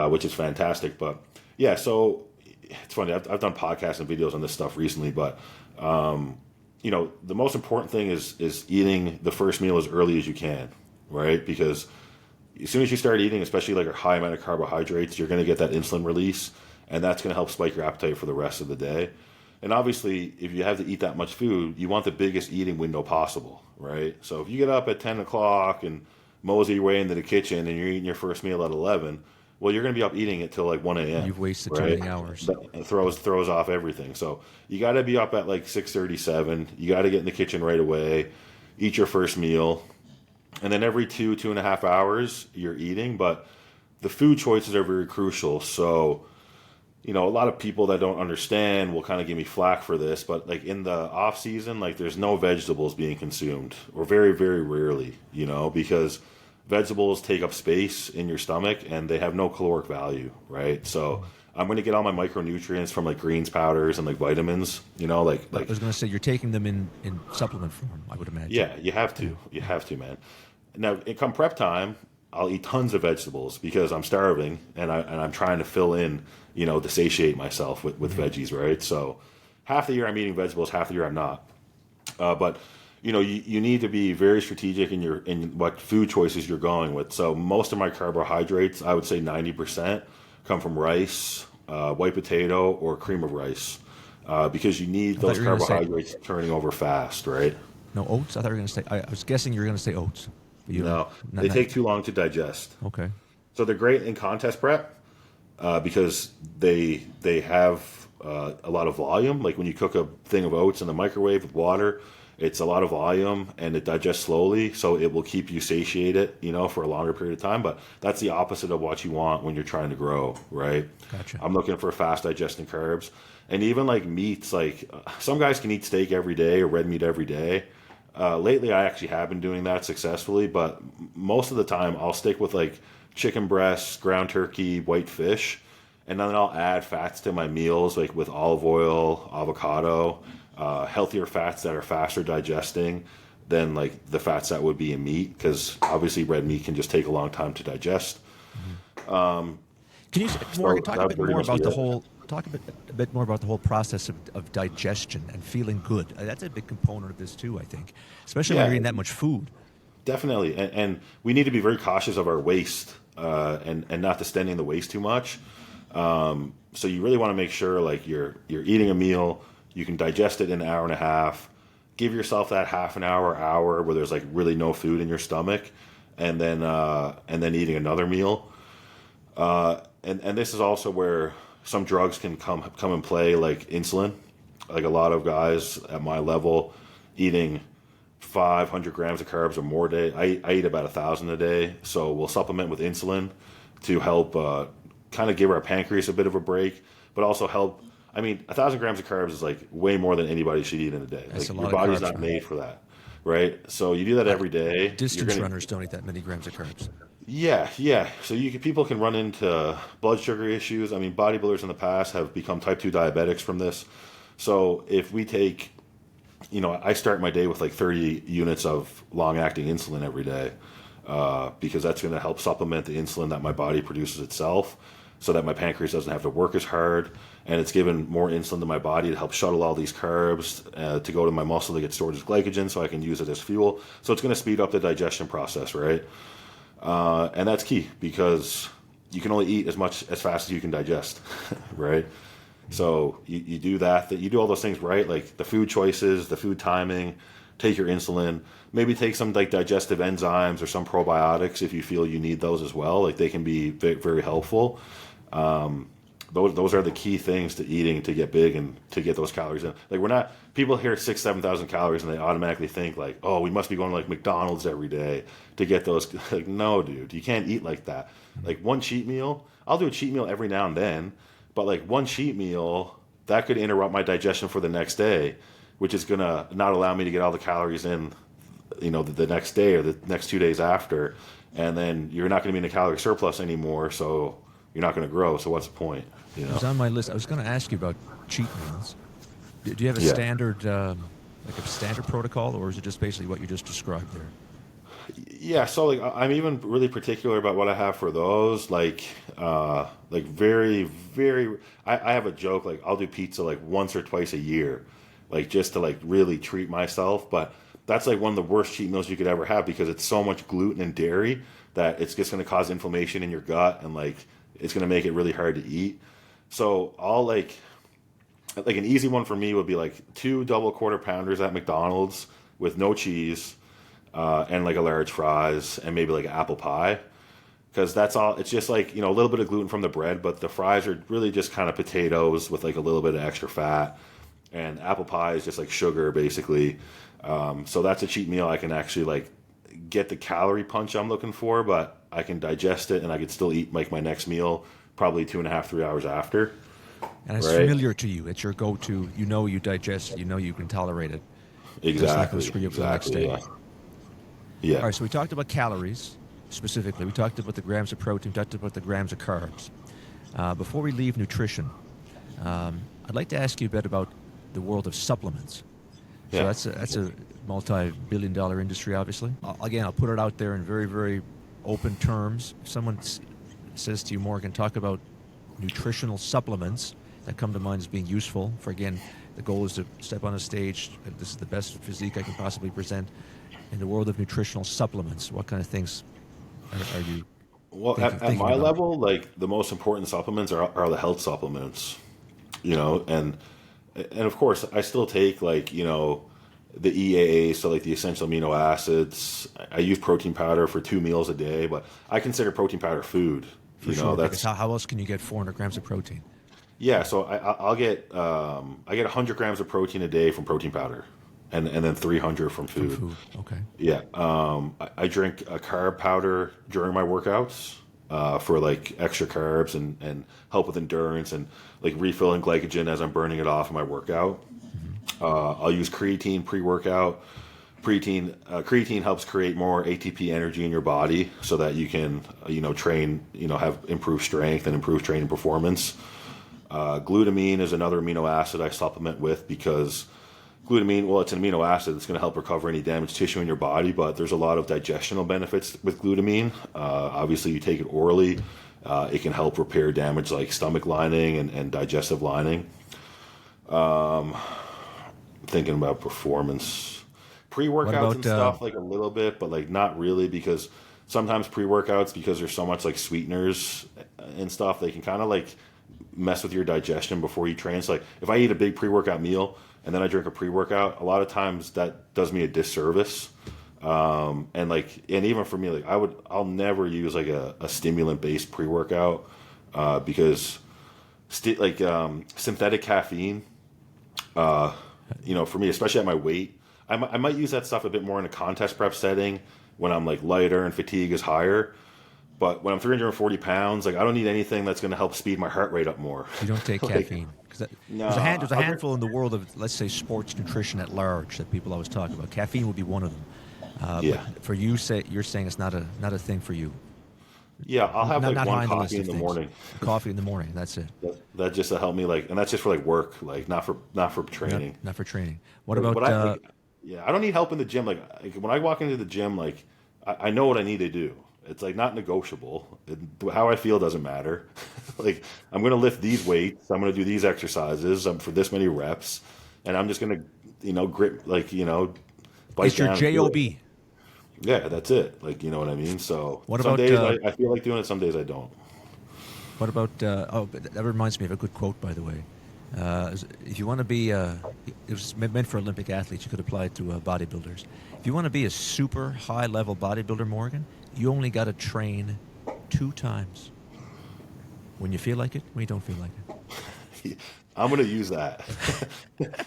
Which is fantastic. But yeah, so it's funny. I've done podcasts and videos on this stuff recently, but the most important thing is eating the first meal as early as you can, right? Because as soon as you start eating, especially like a high amount of carbohydrates, you're going to get that insulin release, and that's going to help spike your appetite for the rest of the day. And obviously, if you have to eat that much food, you want the biggest eating window possible, right? So if you get up at 10 o'clock and mosey your way into the kitchen and you're eating your first meal at 11, well, you're going to be up eating it till like 1 a.m. You've wasted right? too many hours. It throws off everything. So you got to be up at like 6:37. You got to get in the kitchen right away, eat your first meal, and then every 2.5 hours you're eating. But the food choices are very crucial. So a lot of people that don't understand will kind of give me flack for this, but like in the off season, like there's no vegetables being consumed, or very, very rarely, because vegetables take up space in your stomach and they have no caloric value, right? So I'm going to get all my micronutrients from like greens powders and like vitamins, like I was going to say, you're taking them in supplement form, I would imagine. Yeah, you have to. You have to, man. Now, come prep time, I'll eat tons of vegetables because I'm starving and I'm trying to fill in, to satiate myself with veggies, right? So half the year I'm eating vegetables, half the year I'm not. But you need to be very strategic in what food choices you're going with. So most of my carbohydrates, I would say 90%, come from rice, white potato, or cream of rice, because you need those carbohydrates turning over fast, right? No, oats? I thought you were going to say, I was guessing you were going to say oats. No, they take too long to digest. Okay. So they're great in contest prep because they have a lot of volume. Like when you cook a thing of oats in the microwave with water, it's a lot of volume and it digests slowly, so it will keep you satiated, for a longer period of time. But that's the opposite of what you want when you're trying to grow, right? Gotcha. I'm looking for fast digesting carbs. And even like meats, like some guys can eat steak every day or red meat every day. Lately, I actually have been doing that successfully, but most of the time I'll stick with like chicken breasts, ground turkey, white fish, and then I'll add fats to my meals, like with olive oil, avocado, healthier fats that are faster digesting than like the fats that would be in meat, because obviously red meat can just take a long time to digest. Can you, Morgan, talk a bit more about a bit more about the whole process of digestion and feeling good? That's a big component of this too, I think, especially when you're eating that much food. Definitely, and we need to be very cautious of our waste, and not distending the waste too much. So you really want to make sure like you're eating a meal, you can digest it in an hour and a half. Give yourself that half an hour where there's like really no food in your stomach, and then eating another meal. And this is also where some drugs can come and play, like insulin. Like a lot of guys at my level eating 500 grams of carbs or more a day. I eat about 1,000 a day, so we'll supplement with insulin to help kind of give our pancreas a bit of a break, but also help. I mean, 1,000 grams of carbs is like way more than anybody should eat in a day. That's like a lot your of body's carbs, not man. made for that, right? So you do that every day. Distance runners don't eat that many grams of carbs. Yeah. So people can run into blood sugar issues. I mean, bodybuilders in the past have become type 2 diabetics from this. So if we take, I start my day with like 30 units of long-acting insulin every day, because that's going to help supplement the insulin that my body produces itself, so that my pancreas doesn't have to work as hard, and it's given more insulin to my body to help shuttle all these carbs to go to my muscle to get stored as glycogen, so I can use it as fuel. So it's going to speed up the digestion process, right? And that's key, because you can only eat as fast as you can digest, right? So you do that you do all those things right, like the food choices, the food timing, take your insulin, maybe take some like digestive enzymes or some probiotics if you feel you need those as well. Like they can be very, very helpful. Those are the key things to eating to get big and to get those calories in. Like people hear 6,000-7,000 calories and they automatically think like, oh, we must be going to like MacDonald's every day to get those. Like, no, dude, you can't eat like that. Like one cheat meal, I'll do a cheat meal every now and then, but like one cheat meal, that could interrupt my digestion for the next day, which is gonna not allow me to get all the calories in, the next day or the next 2 days after. And then you're not gonna be in a calorie surplus anymore, so you're not gonna grow. So what's the point? It was on my list. I was going to ask you about cheat meals. Do you have a standard protocol, or is it just basically what you just described there? Yeah, so like I'm even really particular about what I have for those. Like very, very. I have a joke, like I'll do pizza like once or twice a year, like just to like really treat myself. But that's like one of the worst cheat meals you could ever have, because it's so much gluten and dairy that it's just going to cause inflammation in your gut, and like it's going to make it really hard to eat. So I'll like an easy one for me would be like 2 double quarter pounders at McDonald's with no cheese, and like a large fries and maybe like an apple pie, because that's all. It's just like, a little bit of gluten from the bread, but the fries are really just kind of potatoes with like a little bit of extra fat, and apple pie is just like sugar basically. So that's a cheat meal. I can actually like get the calorie punch I'm looking for, but I can digest it and I can still eat like my next meal probably 2.5-3 hours after. And it's familiar to you. It's your go-to. You digest it. You can tolerate it. Exactly. It's not going to screw you up for the next day. Yeah. All right, so we talked about calories specifically. We talked about the grams of protein. We talked about the grams of carbs. Before we leave nutrition, I'd like to ask you a bit about the world of supplements. So that's a multi-billion-dollar industry, obviously. Again, I'll put it out there in very, very open terms. If someone says to you, Morgan, talk about nutritional supplements that come to mind as being useful for, again, the goal is to step on a stage. This is the best physique I can possibly present. In the world of nutritional supplements, what kind of things are you at my level, like the most important supplements are the health supplements, and of course I still take like, the EAA, so like the essential amino acids. I use protein powder for 2 meals a day, but I consider protein powder food. For sure, because how else can you get 400 grams of protein? Yeah, so I get 100 grams of protein a day from protein powder, and then 300 from food. From food, okay. Yeah, I drink a carb powder during my workouts for like extra carbs and help with endurance and like refilling glycogen as I'm burning it off in my workout. I'll use creatine pre-workout. creatine helps create more ATP energy in your body so that you can, train, have improved strength and improved training performance. Glutamine is another amino acid I supplement with because glutamine, well, it's an amino acid that's going to help recover any damaged tissue in your body, but there's a lot of digestional benefits with glutamine. Obviously, you take it orally. It can help repair damage like stomach lining and digestive lining. Thinking about performance. Pre-workouts and stuff, like a little bit, but like not really, because sometimes pre-workouts, because there's so much like sweeteners and stuff, they can kind of like mess with your digestion before you train. So like if I eat a big pre-workout meal and then I drink a pre-workout, a lot of times that does me a disservice. And even for me, like I'll never use like a stimulant-based pre-workout because synthetic caffeine, for me, especially at my weight, I might use that stuff a bit more in a contest prep setting when I'm like lighter and fatigue is higher. But when I'm 340 pounds, like I don't need anything that's going to help speed my heart rate up more. You don't take caffeine. There's a handful in the world of, let's say, sports nutrition at large that people always talk about. Caffeine would be one of them. But for you, you're saying it's not a thing for you. Yeah, I'll have one coffee in the morning. Coffee in the morning, that's it. That just to help me, and that's just for like work, like not for training. Not for training. What about? I don't need help in the gym. Like when I walk into the gym, like I know what I need to do. It's like not negotiable. How I feel doesn't matter. Like I'm going to lift these weights. I'm going to do these exercises for this many reps, and I'm just going to, grip, bite it's your down. JOB. Yeah, that's it. Like, you know what I mean? So what some about, days I feel like doing it, some days I don't. What about, that reminds me of a good quote, by the way. If you want to be, it was meant for Olympic athletes, you could apply it to bodybuilders. If you want to be a super high-level bodybuilder, Morgan, you only got to train 2 times. When you feel like it, when you don't feel like it. I'm going to use that.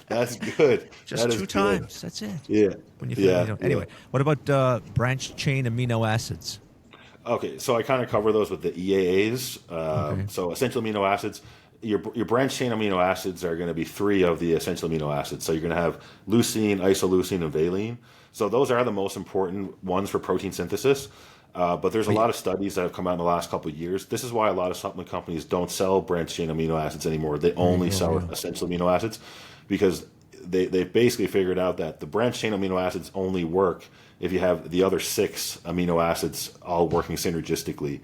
That's good. Just 2 times. That's it. Yeah. When you feel like you don't. Anyway, what about branched chain amino acids? Okay, so I kind of cover those with the EAAs. So essential amino acids. Your branched chain amino acids are going to be 3 of the essential amino acids. So you're going to have leucine, isoleucine, and valine. So those are the most important ones for protein synthesis. But there's a lot of studies that have come out in the last couple of years. This is why a lot of supplement companies don't sell branched chain amino acids anymore. They only sell essential amino acids because they basically figured out that the branched chain amino acids only work if you have the other 6 amino acids all working synergistically.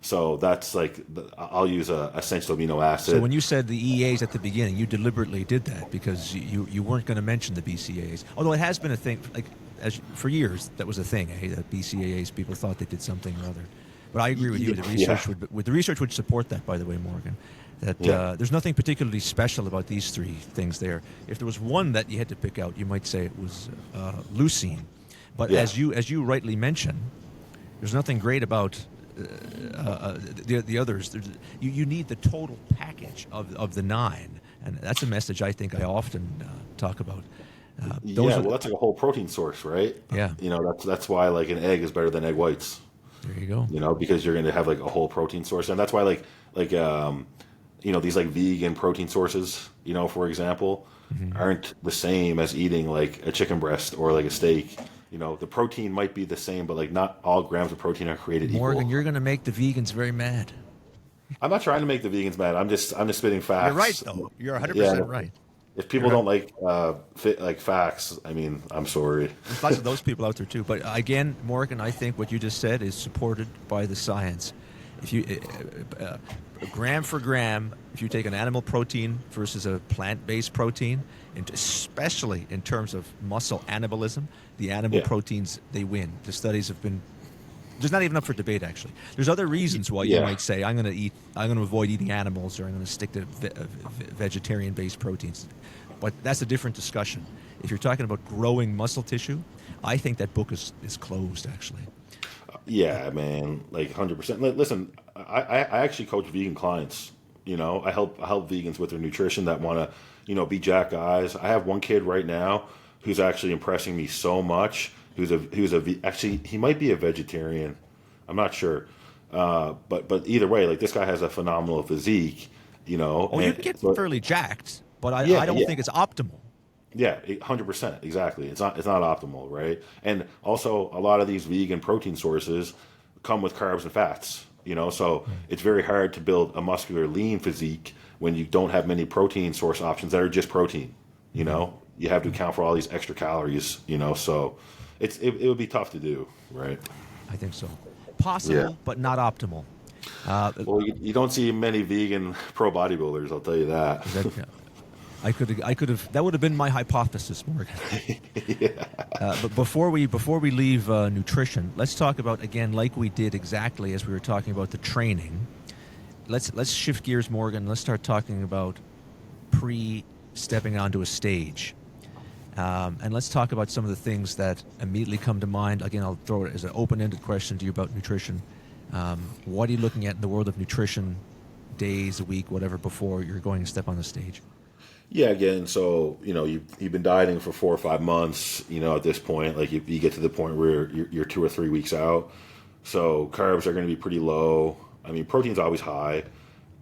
So that's like, I'll use a essential amino acid. So when you said the EAs at the beginning, you deliberately did that because you weren't going to mention the BCAAs. Although it has been a thing, for years, that was a thing, that BCAAs, people thought they did something or other. But I agree with you. The research would support that, by the way, Morgan. That there's nothing particularly special about these 3 things there. If there was one that you had to pick out, you might say it was leucine. But as you rightly mentioned, there's nothing great about the others. You need the total package of the 9, and that's a message I think I often talk about. That's like a whole protein source, right? Yeah. That's why like an egg is better than egg whites. There you go. Because you're going to have like a whole protein source, and that's why these like vegan protein sources, for example, aren't the same as eating like a chicken breast or like a steak. The protein might be the same, but like not all grams of protein are created equal. Morgan, you're going to make the vegans very mad. I'm not trying to make the vegans mad. I'm just spitting facts. You're right, though. You're 100% right. If people don't like facts, I mean, I'm sorry. There's lots of those people out there too. But again, Morgan, I think what you just said is supported by the science. If you gram for gram, if you take an animal protein versus a plant-based protein, and especially in terms of muscle anabolism, the animal proteins, they win. The studies have been. There's not even up for debate, actually. There's other reasons why you might say, I'm going to avoid eating animals, or I'm going to stick to vegetarian-based proteins. But that's a different discussion. If you're talking about growing muscle tissue, I think that book is closed, actually. Yeah, man, like 100%. Listen, I actually coach vegan clients. I help vegans with their nutrition that want to, be jack guys. I have one kid right now who's actually impressing me so much. Actually, he might be a vegetarian. I'm not sure. But either way, like this guy has a phenomenal physique, Oh, you get fairly jacked, but I don't think it's optimal. Yeah, 100%. Exactly. It's not optimal, right? And also a lot of these vegan protein sources come with carbs and fats, so it's very hard to build a muscular lean physique when you don't have many protein source options that are just protein, You have to account for all these extra calories, so it would be tough to do, right? I think so. Possible, Yeah. but not optimal. Well, you don't see many vegan pro bodybuilders, I'll tell you that. I could have. That would have been my hypothesis, Morgan. Yeah. But before we leave nutrition, let's talk about, again, like we did exactly as we were talking about the training. Let's shift gears, Morgan. Let's start talking about stepping onto a stage, and let's talk about some of the things that immediately come to mind. Again, I'll throw it as an open-ended question to you about nutrition. What are you looking at in the world of nutrition, days, a week, whatever, before you're going to step on the stage? Yeah, again, so, you've been dieting for 4 or 5 months, at this point, like you get to the point where you're 2 or 3 weeks out. So carbs are going to be pretty low. I mean, protein's always high.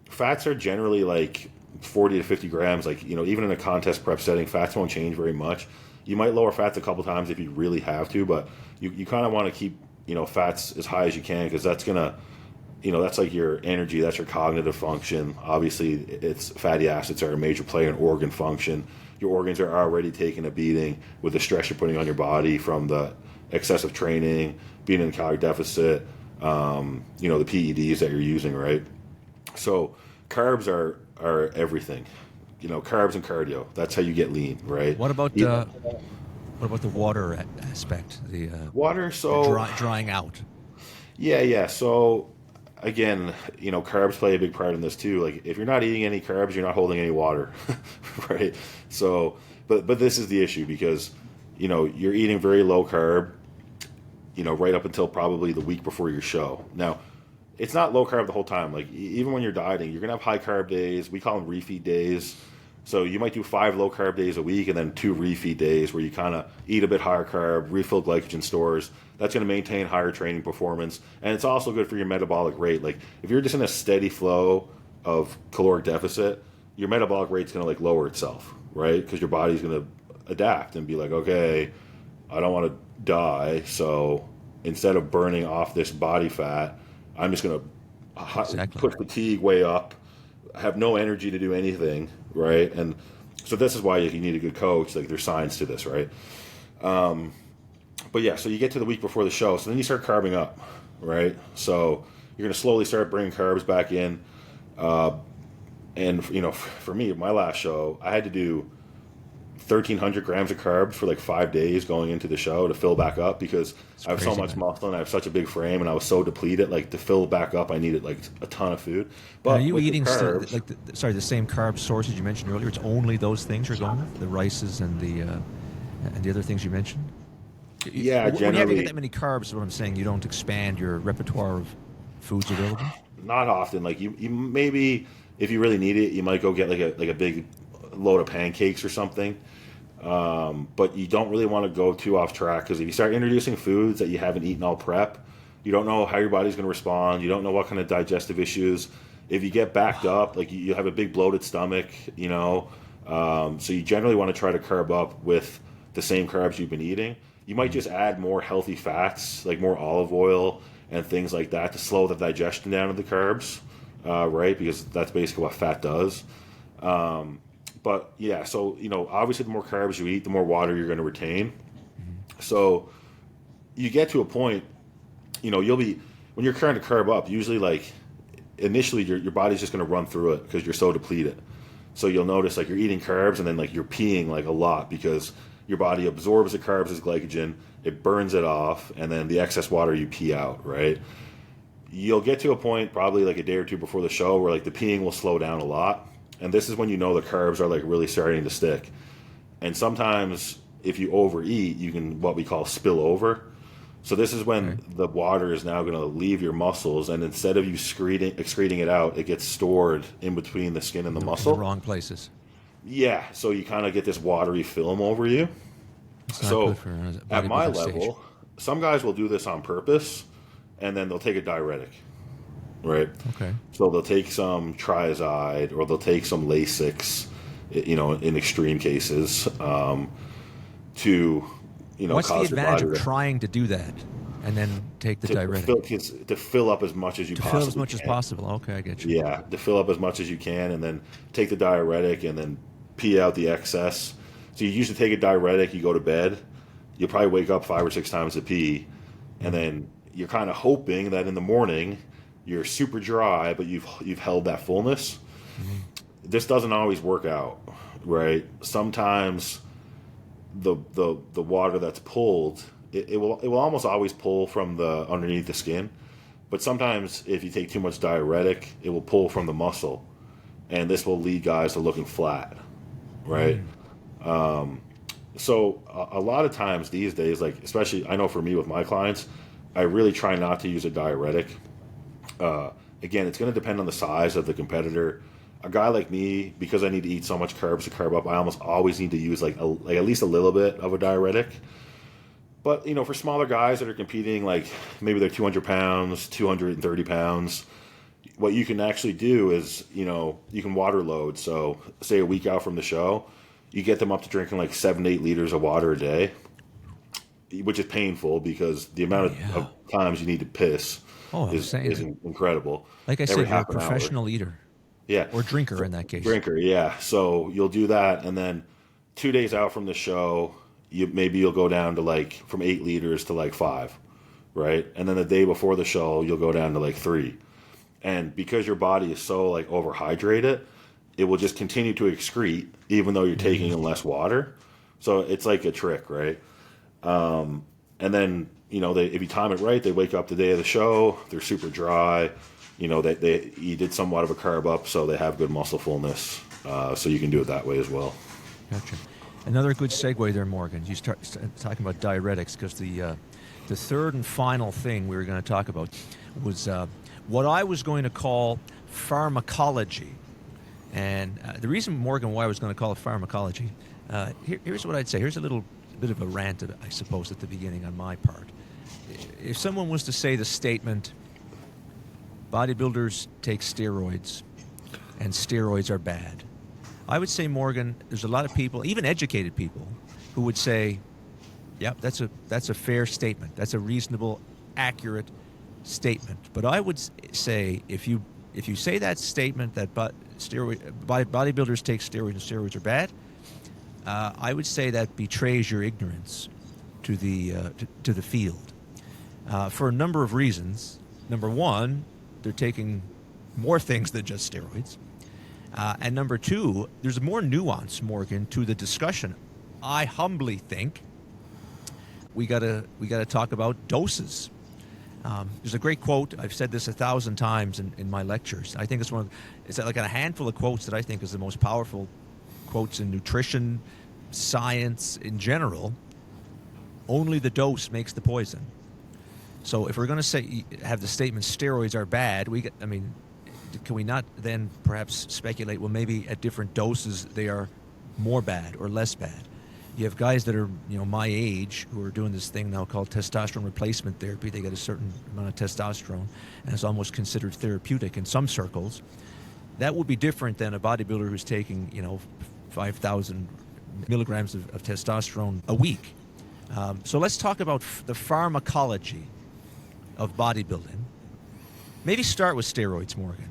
Fats are generally like 40 to 50 grams. Like, even in a contest prep setting, fats won't change very much. You might lower fats a couple times if you really have to, but you kind of want to keep, fats as high as you can, because that's going to, that's like your energy, that's your cognitive function. Obviously, it's fatty acids are a major player in organ function. Your organs are already taking a beating with the stress you're putting on your body from the excessive training, being in a calorie deficit, the PEDs that you're using, right? So carbs are everything. Carbs and cardio. That's how you get lean, right? What about the water aspect? The water, so drying out. Yeah. So again, carbs play a big part in this too. Like, if you're not eating any carbs, you're not holding any water, right? So, but this is the issue, because, you're eating very low carb, right up until probably the week before your show. Now, it's not low carb the whole time. Like, even when you're dieting, you're gonna have high carb days. We call them refeed days. So you might do 5 low carb days a week and then 2 refeed days where you kind of eat a bit higher carb, refill glycogen stores. That's going to maintain higher training performance. And it's also good for your metabolic rate. Like, if you're just in a steady flow of caloric deficit, your metabolic rate's going to like lower itself, right? Because your body's going to adapt and be like, okay, I don't want to die. So instead of burning off this body fat, I'm just going to put fatigue way up, have no energy to do anything, right? And so this is why you need a good coach. Like, there's science to this, right? But yeah, so you get to the week before the show, so then you start carbing up, right? So you're going to slowly start bringing carbs back in. And, for me, my last show, I had to do 1,300 grams of carbs for like 5 days going into the show to fill back up, because I have so much muscle and I have such a big frame, and I was so depleted. Like, to fill back up, I needed like a ton of food. But are you eating carbs, the same carb sources you mentioned earlier? It's only those things you're going with, the rices and the other things you mentioned. Yeah, when generally. you have to get that many carbs, is what I'm saying. You don't expand your repertoire of foods available. Not often. Like, you maybe, if you really need it, you might go get like a big load of pancakes or something. But you don't really want to go too off track, because if you start introducing foods that you haven't eaten all prep, you don't know how your body's going to respond. You don't know what kind of digestive issues. If you get backed up, like, you have a big bloated stomach, so you generally want to try to carb up with the same carbs you've been eating. You might just add more healthy fats, like more olive oil and things like that, to slow the digestion down of the carbs, right? Because that's basically what fat does. But yeah, so, obviously the more carbs you eat, the more water you're going to retain. So you get to a point, you'll be, when you're trying to carb up, usually, like, initially your body's just going to run through it because you're so depleted. So you'll notice, like, you're eating carbs and then, like, you're peeing like a lot, because your body absorbs the carbs as glycogen, it burns it off, and then the excess water you pee out, right? You'll get to a point probably like a day or two before the show where, like, the peeing will slow down a lot. And this is when the carbs are, like, really starting to stick. And sometimes if you overeat, you can what we call spill over. So this is when the water is now going to leave your muscles, and instead of you excreting it out, it gets stored in between the skin and the muscle. In the wrong places. Yeah, so you kind of get this watery film over you. So at my level, some guys will do this on purpose, and then they'll take a diuretic, right? Okay. So they'll take some Triazide, or they'll take some Lasix. in extreme cases, to What's the cause your advantage body of trying to do that and then take the diuretic? to fill up as much as you To possibly fill as much can. as possible. Okay, I get you. Yeah, to fill up as much as you can, and then take the diuretic, and then pee out the excess. So you usually take a diuretic, you go to bed, you'll probably wake up 5 or 6 times to pee, and then you're kind of hoping that in the morning you're super dry, but you've held that fullness. This doesn't always work out, right? Sometimes the water that's pulled, it will almost always pull from the underneath the skin, but sometimes if you take too much diuretic, it will pull from the muscle, and this will lead guys to looking flat, right? So a lot of times these days, like especially I know for me with my clients, I really try not to use a diuretic. Again, it's going to depend on the size of the competitor. A guy like me, because I need to eat so much carbs to carb up, I almost always need to use like at least a little bit of a diuretic. But for smaller guys that are competing, like maybe they're 200 pounds, 230 pounds, what you can actually do is you can water load. So say a week out from the show, you get them up to drinking like 7 to 8 liters of water a day, which is painful because the amount of times you need to piss is incredible. Like I said, you're a professional eater. Yeah. Or drinker in that case. Drinker, yeah. So you'll do that, and then 2 days out from the show, you'll go down to like from 8 liters to like 5, right? And then the day before the show, you'll go down to like 3. And because your body is so like overhydrated, it will just continue to excrete even though you're taking in less water. So it's like a trick, right? And then if you time it right, they wake up the day of the show, they're super dry. You did somewhat of a carb up, so they have good muscle fullness. So you can do it that way as well. Gotcha. Another good segue there, Morgan. You start talking about diuretics, because the third and final thing we were going to talk about was what I was going to call pharmacology. And the reason, Morgan, why I was going to call it pharmacology, here's what I'd say. Here's a little bit of a rant, I suppose, at the beginning on my part. If someone was to say the statement, bodybuilders take steroids and steroids are bad, I would say, Morgan, there's a lot of people, even educated people, who would say, yep, that's a fair statement. That's a reasonable, accurate statement. But I would say if you say that statement that bodybuilders take steroids and steroids are bad, I would say that betrays your ignorance to the field for a number of reasons. Number one, they're taking more things than just steroids. And number two, there's more nuance, Morgan, to the discussion. I humbly think we gotta talk about doses. There's a great quote. I've said this 1,000 times in my lectures. I think it's like a handful of quotes that I think is the most powerful quotes in nutrition, science in general. Only the dose makes the poison. So if we're going to have the statement steroids are bad, can we not then perhaps speculate, well, maybe at different doses they are more bad or less bad? You have guys that are my age who are doing this thing now called testosterone replacement therapy. They get a certain amount of testosterone, and it's almost considered therapeutic in some circles. That would be different than a bodybuilder who's taking 5,000 milligrams of testosterone a week. So let's talk about the pharmacology of bodybuilding. Maybe start with steroids, Morgan.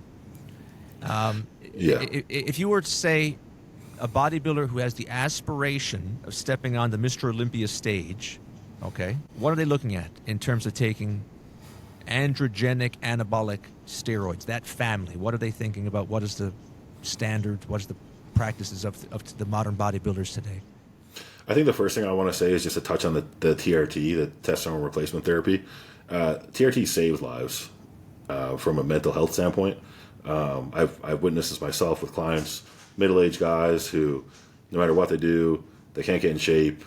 If you were to say a bodybuilder who has the aspiration of stepping on the Mr. Olympia stage, okay, what are they looking at in terms of taking androgenic anabolic steroids, that family? What are they thinking about? What is the standard? What is the practices of the modern bodybuilders today? I think the first thing I want to say is just to touch on the TRT, the testosterone replacement therapy. TRT saves lives from a mental health standpoint. I've witnessed this myself with clients, middle-aged guys who, no matter what they do, they can't get in shape.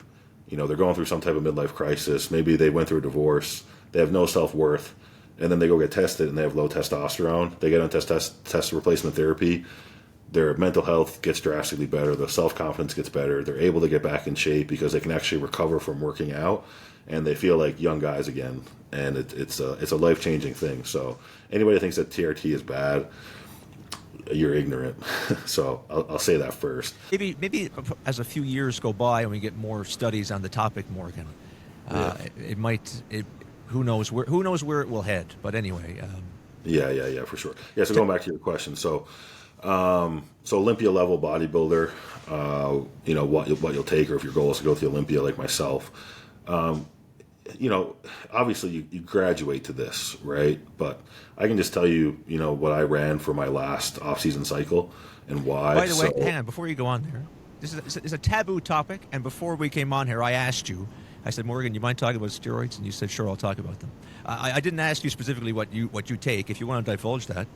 They're going through some type of midlife crisis. Maybe they went through a divorce. They have no self-worth. And then they go get tested and they have low testosterone. They get on test replacement therapy. Their mental health gets drastically better. Their self-confidence gets better. They're able to get back in shape because they can actually recover from working out, and they feel like young guys again. And it's a life-changing thing. So anybody that thinks that TRT is bad, you're ignorant. So I'll say that first. Maybe as a few years go by and we get more studies on the topic, Morgan, it might. Who knows where it will head? But anyway. Yeah, for sure. Yeah. So going back to your question, so Olympia level bodybuilder, what you'll take, or if your goal is to go to the Olympia like myself, obviously you graduate to this, right? But I can just tell you, what I ran for my last off-season cycle and why. By the way, hang on, before you go on there, this is a taboo topic, and before we came on here, I asked you, I said, Morgan, you mind talking about steroids? And you said, sure, I'll talk about them. I didn't ask you specifically what you take. If you want to divulge that,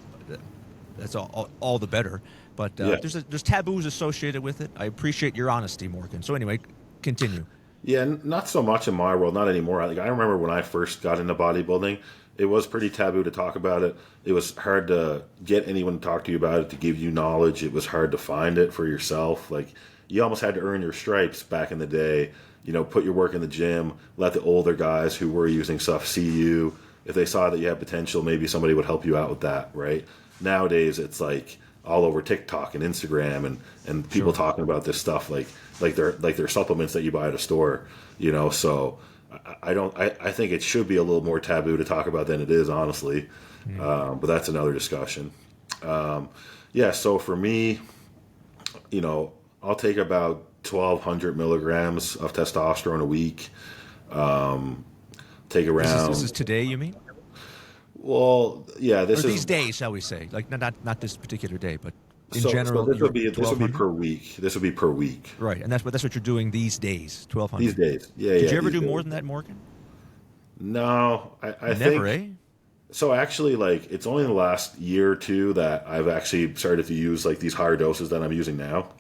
that's all the better. But there's taboos associated with it. I appreciate your honesty, Morgan. So anyway, continue. Yeah, not so much in my world, not anymore. I remember when I first got into bodybuilding, it was pretty taboo to talk about it. It was hard to get anyone to talk to you about it, to give you knowledge. It was hard to find it for yourself. Like, you almost had to earn your stripes back in the day. Put your work in the gym, let the older guys who were using stuff see you. If they saw that you had potential, maybe somebody would help you out with that, right? Nowadays, it's like all over TikTok and Instagram and people talking about this stuff like they're supplements that you buy at a store, So I think it should be a little more taboo to talk about than it is, honestly. But that's another discussion. So for me, I'll take about 1,200 milligrams of testosterone a week. Take around. This is today, you mean? Well, yeah. These days, shall we say? Like not this particular day, but in general. So this would be per week. This would be per week. Right, and that's what you're doing these days. 1,200. These days, yeah. Did you ever do more than that, Morgan? No, I never. Think, So actually, it's only in the last year or two that I've actually started to use these higher doses that I'm using now.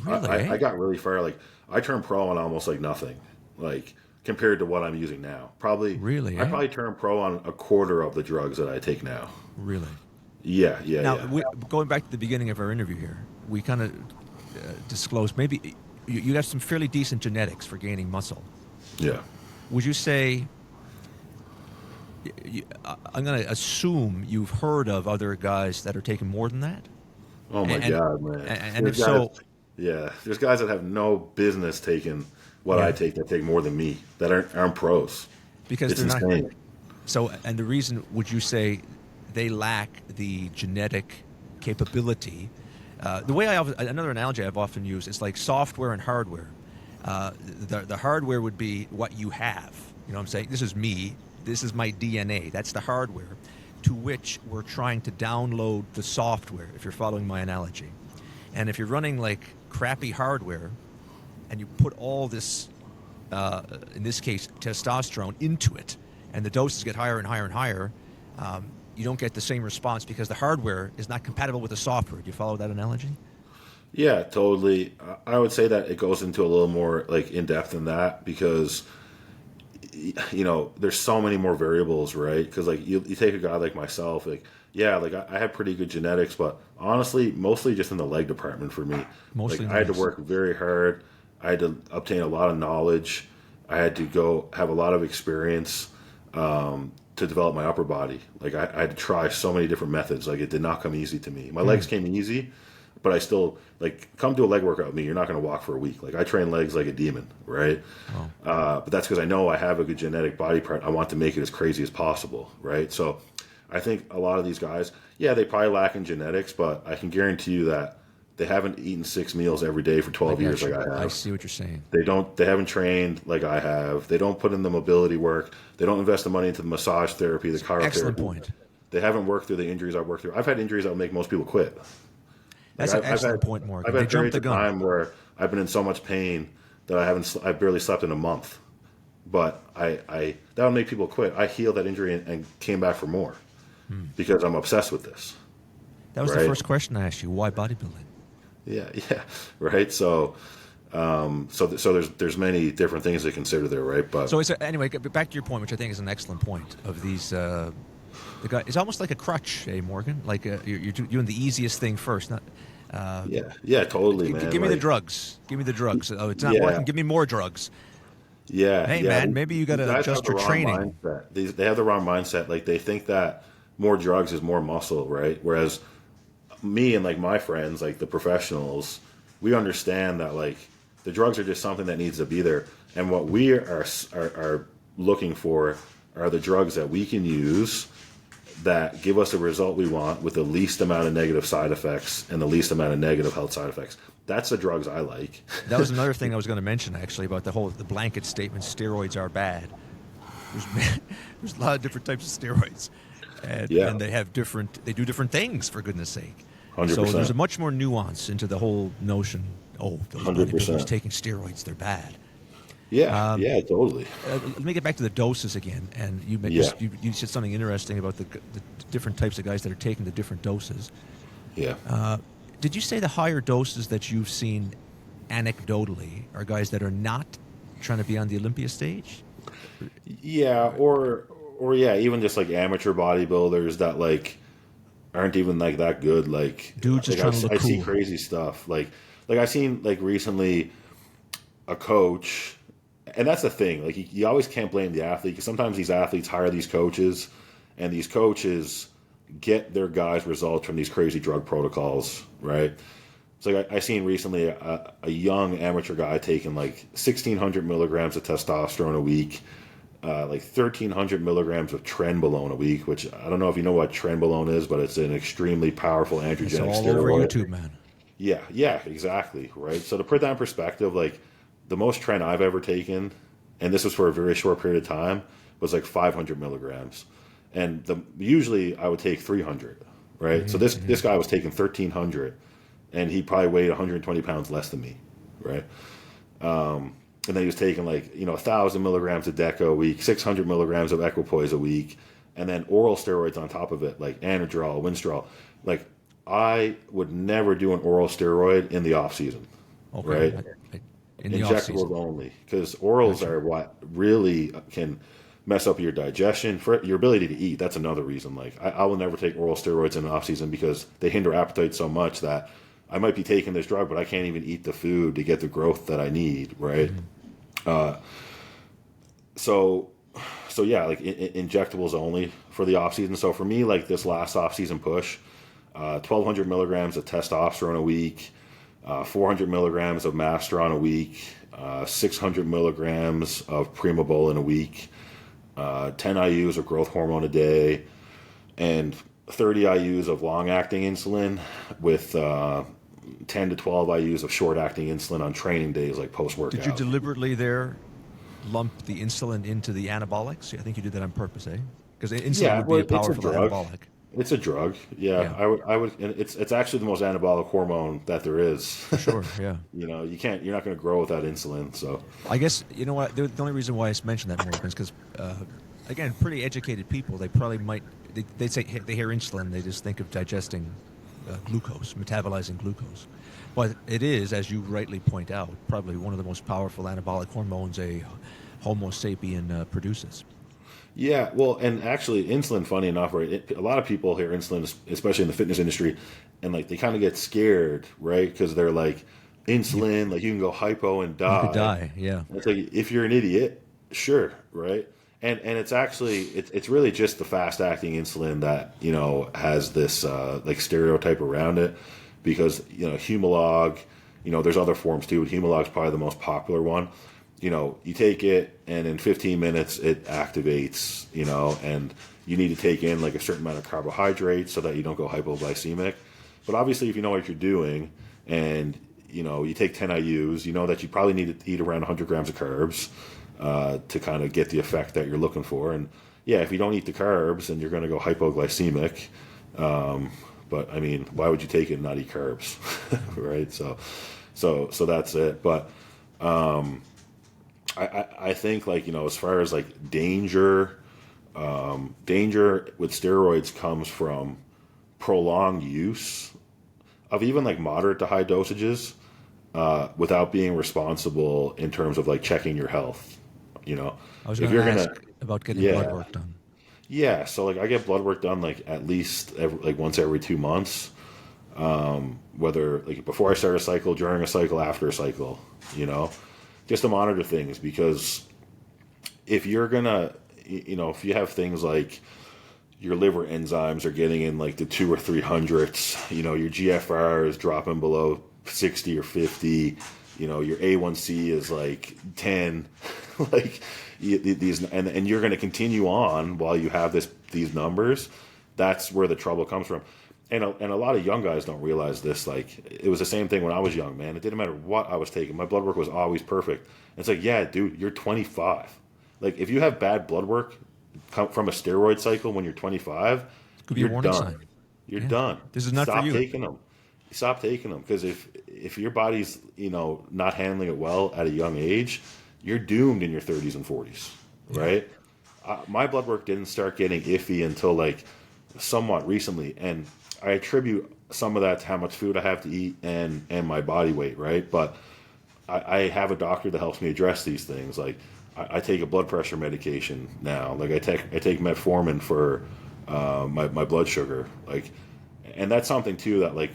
Really? I got really far. I turned pro on almost nothing, compared to what I'm using now. Probably. Really? I probably turned pro on a quarter of the drugs that I take now. Really? Yeah. Now, going back to the beginning of our interview here, we kind of disclosed maybe you have some fairly decent genetics for gaining muscle. Yeah. Would you say? I'm going to assume you've heard of other guys that are taking more than that. Oh my God, man! And if so. Yeah, there's guys that have no business taking what I take that take more than me that aren't pros. Because it's they're insane. not. So, and the reason, would you say, they lack the genetic capability? The way another analogy I've often used is like software and hardware. The hardware would be what you have. You know what I'm saying? This is me. This is my DNA. That's the hardware, to which we're trying to download the software, if you're following my analogy. And if you're running crappy hardware and you put all this, in this case, testosterone into it, and the doses get higher and higher and higher, you don't get the same response because the hardware is not compatible with the software. Do you follow that analogy? Yeah, totally. I would say that it goes into a little more in depth than that because there's so many more variables, right? Because you take a guy like myself, I have pretty good genetics, but honestly, mostly just in the leg department for me. I had to work very hard. I had to obtain a lot of knowledge. I had to go have a lot of experience to develop my upper body. I had to try so many different methods. It did not come easy to me. My legs came easy, but I still come do a leg workout with me. You're not going to walk for a week. I train legs like a demon, right? But that's because I know I have a good genetic body part. I want to make it as crazy as possible, right? So I think a lot of these guys, they probably lack in genetics, but I can guarantee you that they haven't eaten 6 meals every day for 12 years like I have. I see what you're saying. They haven't trained like I have. They don't put in the mobility work. They don't invest the money into the massage therapy, the chiropractic. Excellent point. They haven't worked through the injuries I've worked through. I've had injuries that would make most people quit. That's an excellent point, Morgan. I've had periods of time where I've been in so much pain that I barely slept in a month. But that would make people quit. I healed that injury and came back for more because I'm obsessed with this. That was the first question I asked you. Why bodybuilding? Yeah, right. So there's many different things to consider there, right? But so anyway, back to your point, which I think is an excellent point of these. The guy, it's almost like a crutch, Morgan. You're doing the easiest thing first, not. Yeah, totally, man. Give me the drugs. Give me the drugs. Oh, it's not working. Give me more drugs. Yeah. Hey, man, maybe you got to adjust your training. They have the wrong mindset. They think that more drugs is more muscle, right? Whereas me and like my friends, like the professionals, we understand that like the drugs are just something that needs to be there, and what we are looking for are the drugs that we can use that give us the result we want with the least amount of negative side effects and the least amount of negative health side effects. That's the drugs I like. That was another thing I was going to mention, actually, about the blanket statement, steroids are bad. There's a lot of different types of steroids. And they do different things, for goodness sake. 100%. So there's a much more nuance into the whole notion, those 100%. bodybuilders taking steroids, they're bad. Yeah, totally. Let me get back to the doses again. And you said something interesting about the different types of guys that are taking the different doses. Yeah. Did you say the higher doses that you've seen anecdotally are guys that are not trying to be on the Olympia stage? Yeah, or even just like amateur bodybuilders that like aren't even like that good. Like dudes just trying to look I cool. see crazy stuff. Like I seen like recently a coach, and that's the thing. Like you always can't blame the athlete, because sometimes these athletes hire these coaches, and these coaches get their guys results from these crazy drug protocols, right? So like I seen recently a young amateur guy taking like 1,600 milligrams of testosterone a week, like 1,300 milligrams of trenbolone a week, which I don't know if you know what trenbolone is, but it's an extremely powerful androgenic it's all steroid. over YouTube, man. Yeah, exactly, right? So to put that in perspective, like the most tren I've ever taken, and this was for a very short period of time, was like 500 milligrams. And usually I would take 300, right? So this guy was taking 1,300, and he probably weighed 120 pounds less than me, right? And then he was taking like 1,000 milligrams of Deca a week, 600 milligrams of equipoise a week, and then oral steroids on top of it, like Anadrol, Winstrol. Like I would never do an oral steroid in the off season, right? In the Injectables only, because orals are what really can mess up your digestion, for your ability to eat. That's another reason. Like I will never take oral steroids in the off season, because they hinder appetite so much that I might be taking this drug, but I can't even eat the food to get the growth that I need, right? So yeah, like injectables only for the off season. So for me, like this last off season push, 1,200 milligrams of testosterone a week, 400 milligrams of Masteron a week, 600 milligrams of Primobolan a week, 10 IUs of growth hormone a day, and 30 IUs of long-acting insulin with 10 to 12 IUs of short-acting insulin on training days, like post-workout. Did you deliberately there lump the insulin into the anabolics? I think you did that on purpose, eh? Because insulin would be a powerful anabolic. It's a drug, yeah. I would, and it's actually the most anabolic hormone that there is. Sure, yeah. You're not going to grow without insulin. So I guess you know what. The only reason why I mentioned that, Morgan, is because again, pretty educated people, they probably might they say they hear insulin, they just think of digesting glucose, metabolizing glucose. But it is, as you rightly point out, probably one of the most powerful anabolic hormones a Homo sapien produces. Yeah, well, and actually, insulin, funny enough, right? A lot of people hear insulin, especially in the fitness industry, and like they kind of get scared, right? Because they're like, insulin, like you can go hypo and die. You could die, yeah. It's like, if you're an idiot, sure, right? And it's actually it's really just the fast acting insulin that has this like stereotype around it, because Humalog, there's other forms too, but Humalog's probably the most popular one. You take it, and in 15 minutes it activates, and you need to take in like a certain amount of carbohydrates so that you don't go hypoglycemic. But obviously, if you know what you're doing, and you take 10 IUs, you know that you probably need to eat around 100 grams of carbs to kind of get the effect that you're looking for. And yeah, if you don't eat the carbs, then you're going to go hypoglycemic. But I mean, why would you take it and not eat carbs, right? So that's it. But I think like as far as like danger with steroids comes from prolonged use of even like moderate to high dosages without being responsible in terms of like checking your health. I was going to ask about getting blood work done. Yeah, so like I get blood work done like at least once every 2 months, whether like before I start a cycle, during a cycle, after a cycle, just to monitor things. Because if you're gonna, if you have things like, your liver enzymes are getting in like the 200 or 300s. You know, your GFR is dropping below 60 or 50. You know, your A1C is like 10. Like these, and you're going to continue on while you have these numbers. That's where the trouble comes from. And a lot of young guys don't realize this. Like, it was the same thing when I was young, man. It didn't matter what I was taking. My blood work was always perfect. And it's like, yeah, dude, you're 25. Like, if you have bad blood work from a steroid cycle when you're 25, Could be you're a warning done. sign. You're done. This is not Stop for you. taking them. Stop taking them, because if your body's, you know, not handling it well at a young age, you're doomed in your 30s and 40s, right? My blood work didn't start getting iffy until like somewhat recently, and I attribute some of that to how much food I have to eat and my body weight, right? But I have a doctor that helps me address these things. Like, I take a blood pressure medication now. Like, I take metformin for my blood sugar. Like, and that's something too that, like,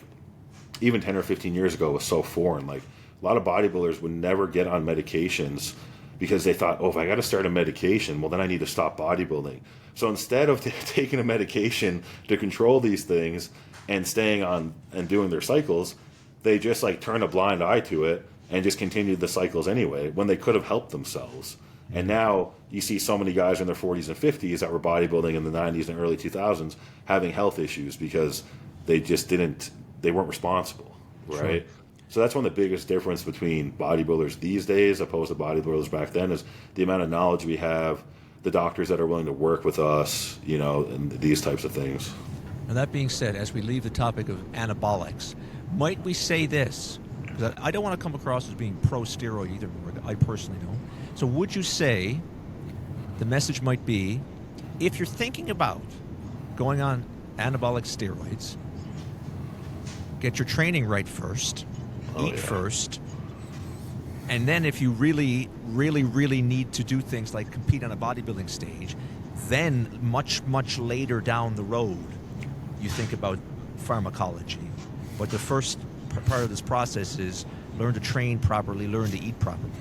even 10 or 15 years ago was so foreign. Like, a lot of bodybuilders would never get on medications because they thought, oh, if I got to start a medication, well, then I need to stop bodybuilding. So instead of taking a medication to control these things and staying on and doing their cycles, they just like turn a blind eye to it and just continued the cycles anyway, when they could have helped themselves. And now you see so many guys in their 40s and 50s that were bodybuilding in the 90s and early 2000s having health issues because they weren't responsible, right? Sure. So that's one of the biggest difference between bodybuilders these days opposed to bodybuilders back then, is the amount of knowledge we have, the doctors that are willing to work with us, you know, and these types of things. Now, that being said, as we leave the topic of anabolics, might we say this? Because I don't want to come across as being pro-steroid either, I personally don't. So would you say the message might be, if you're thinking about going on anabolic steroids, get your training right first, eat first, and then if you really, really, really need to do things like compete on a bodybuilding stage, then much, much later down the road, you think about pharmacology. But the first part of this process is learn to train properly, learn to eat properly.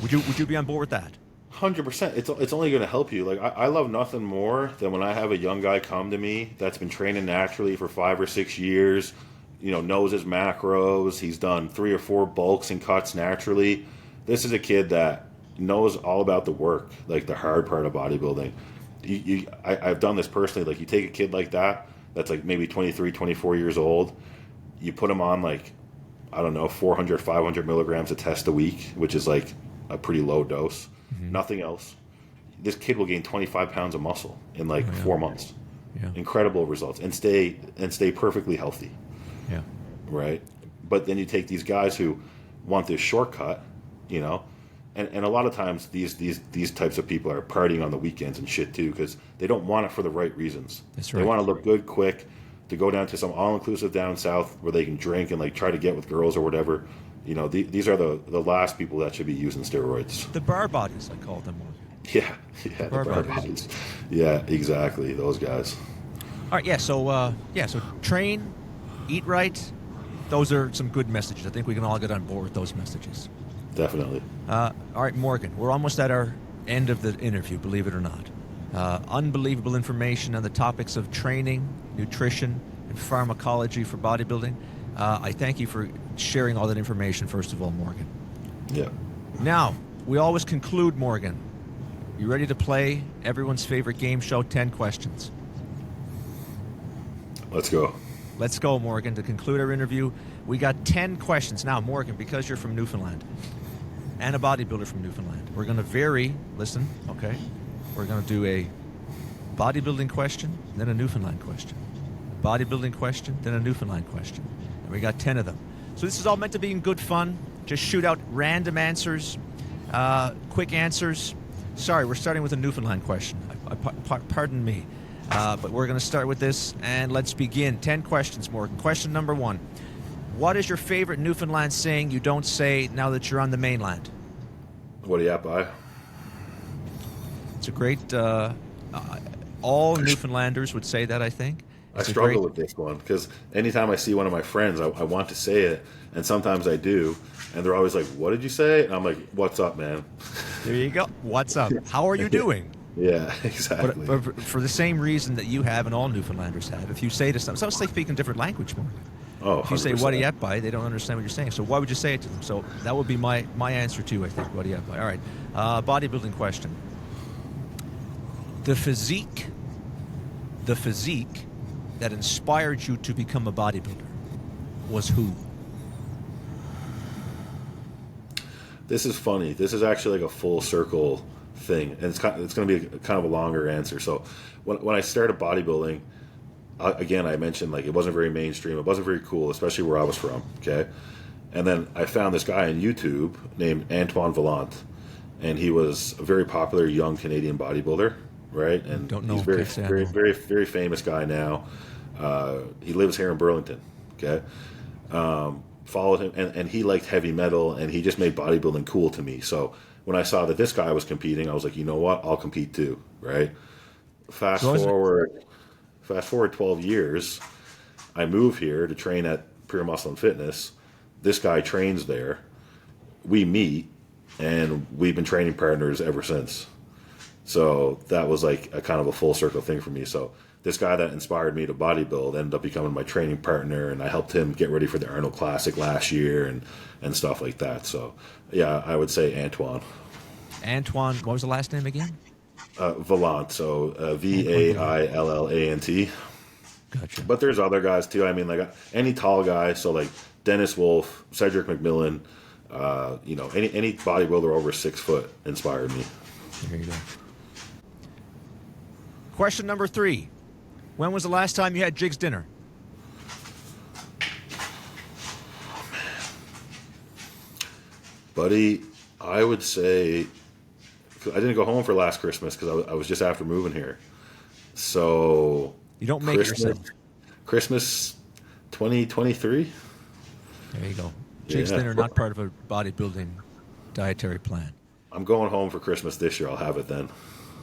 Would you be on board with that? 100%. It's only going to help you. Like, I love nothing more than when I have a young guy come to me that's been training naturally for 5 or 6 years, you know, knows his macros, he's done 3 or 4 bulks and cuts naturally. This is a kid that knows all about the work, like the hard part of bodybuilding. I've done this personally. Like, you take a kid like that, that's like maybe 23, 24 years old, you put him on like, I don't know, 400, 500 milligrams of test a week, which is like a pretty low dose. Mm-hmm. Nothing else. This kid will gain 25 pounds of muscle in like 4 months. Yeah. Incredible results, and stay perfectly healthy. Yeah. Right. But then you take these guys who want this shortcut, you know, and a lot of times these types of people are partying on the weekends and shit too, because they don't want it for the right reasons. That's right. They want to look good quick, to go down to some all-inclusive down south where they can drink and like try to get with girls or whatever. You know, these are the last people that should be using steroids. The bar bodies, I call them. Yeah, the bar bodies. Yeah, exactly, those guys. All right, so train, eat right. Those are some good messages. I think we can all get on board with those messages. Definitely. All right, Morgan, we're almost at our end of the interview, believe it or not. Unbelievable information on the topics of training, nutrition, and pharmacology for bodybuilding. I thank you for sharing all that information, first of all, Morgan. Yeah. Now, we always conclude, Morgan. You ready to play everyone's favorite game show, 10 questions? Let's go. Let's go, Morgan. To conclude our interview, we got 10 questions. Now, Morgan, because you're from Newfoundland and a bodybuilder from Newfoundland, we're going to vary. Listen, okay? We're going to do a bodybuilding question, then a Newfoundland question. Bodybuilding question, then a Newfoundland question. And we got 10 of them. So this is all meant to be in good fun. Just shoot out random answers, quick answers. Sorry, we're starting with a Newfoundland question. Pardon me. But we're going to start with this, and let's begin. 10 questions, Morgan. Question number 1. What is your favorite Newfoundland saying you don't say now that you're on the mainland? What do you at, by? It's a great... all Newfoundlanders would say that, I think. I struggle with this one because anytime I see one of my friends, I want to say it, and sometimes I do, and they're always like, "What did you say?" And I'm like, "What's up, man?" There you go. What's up? How are you doing? Yeah, But, exactly. but for the same reason that you have and all Newfoundlanders have, if you say to some, so it's like speaking a different language, more. Oh, If you say 100%. Wadiapai, they don't understand what you're saying. So why would you say it to them? So that would be my answer too, I think, Wadiapai. All right. Bodybuilding question. The physique that inspired you to become a bodybuilder was who? This is funny. This is actually like a full circle thing, and it's going to be kind of a longer answer. So when I started bodybuilding, again, I mentioned like it wasn't very mainstream. It wasn't very cool, especially where I was from. Okay, and then I found this guy on YouTube named Antoine Vallant, and he was a very popular young Canadian bodybuilder, right? And Don't know. he's very, Can't say I very, know. very, very famous guy now. He lives here in Burlington. Okay, followed him, and he liked heavy metal, and he just made bodybuilding cool to me. So when I saw that this guy was competing, I was like, you know what? I'll compete too, right? Fast So is it- forward 12 years, I move here to train at Pure Muscle and Fitness. This guy trains there. We meet, and we've been training partners ever since. So that was like a kind of a full circle thing for me. So this guy that inspired me to bodybuild ended up becoming my training partner, and I helped him get ready for the Arnold Classic last year and stuff like that. So yeah, I would say Antoine. Antoine, what was the last name again? Vallant, so Vaillant. Gotcha. But there's other guys too. I mean, like any tall guy, so like Dennis Wolf, Cedric McMillan, any bodybuilder over 6 foot inspired me. There you go. Question number 3. When was the last time you had Jig's dinner? Buddy, I would say I didn't go home for last Christmas because I was just after moving here. So You don't make it yourself. Christmas 2023. There you go. Jig's Yeah. dinner, not part of a bodybuilding dietary plan. I'm going home for Christmas this year. I'll have it then.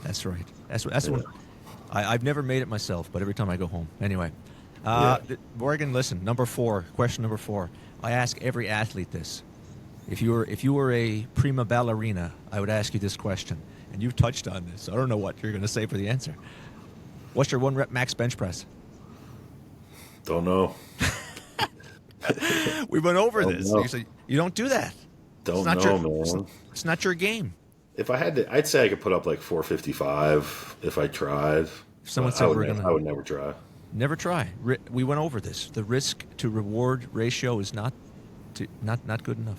That's right. That's what. I've never made it myself, but every time I go home. Anyway, Morgan, listen. Question number 4. I ask every athlete this. If you were a prima ballerina, I would ask you this question, and you've touched on this. I don't know what you're going to say for the answer. What's your 1 rep max bench press? Don't know. We went over Don't this. know. You said you don't do that. Don't It's not know, your, man. It's not your game. If I had to, I'd say I could put up like 455 if I tried. If someone But said I would, we're gonna- I would never try. Never try. We went over this. The risk to reward ratio is not good enough.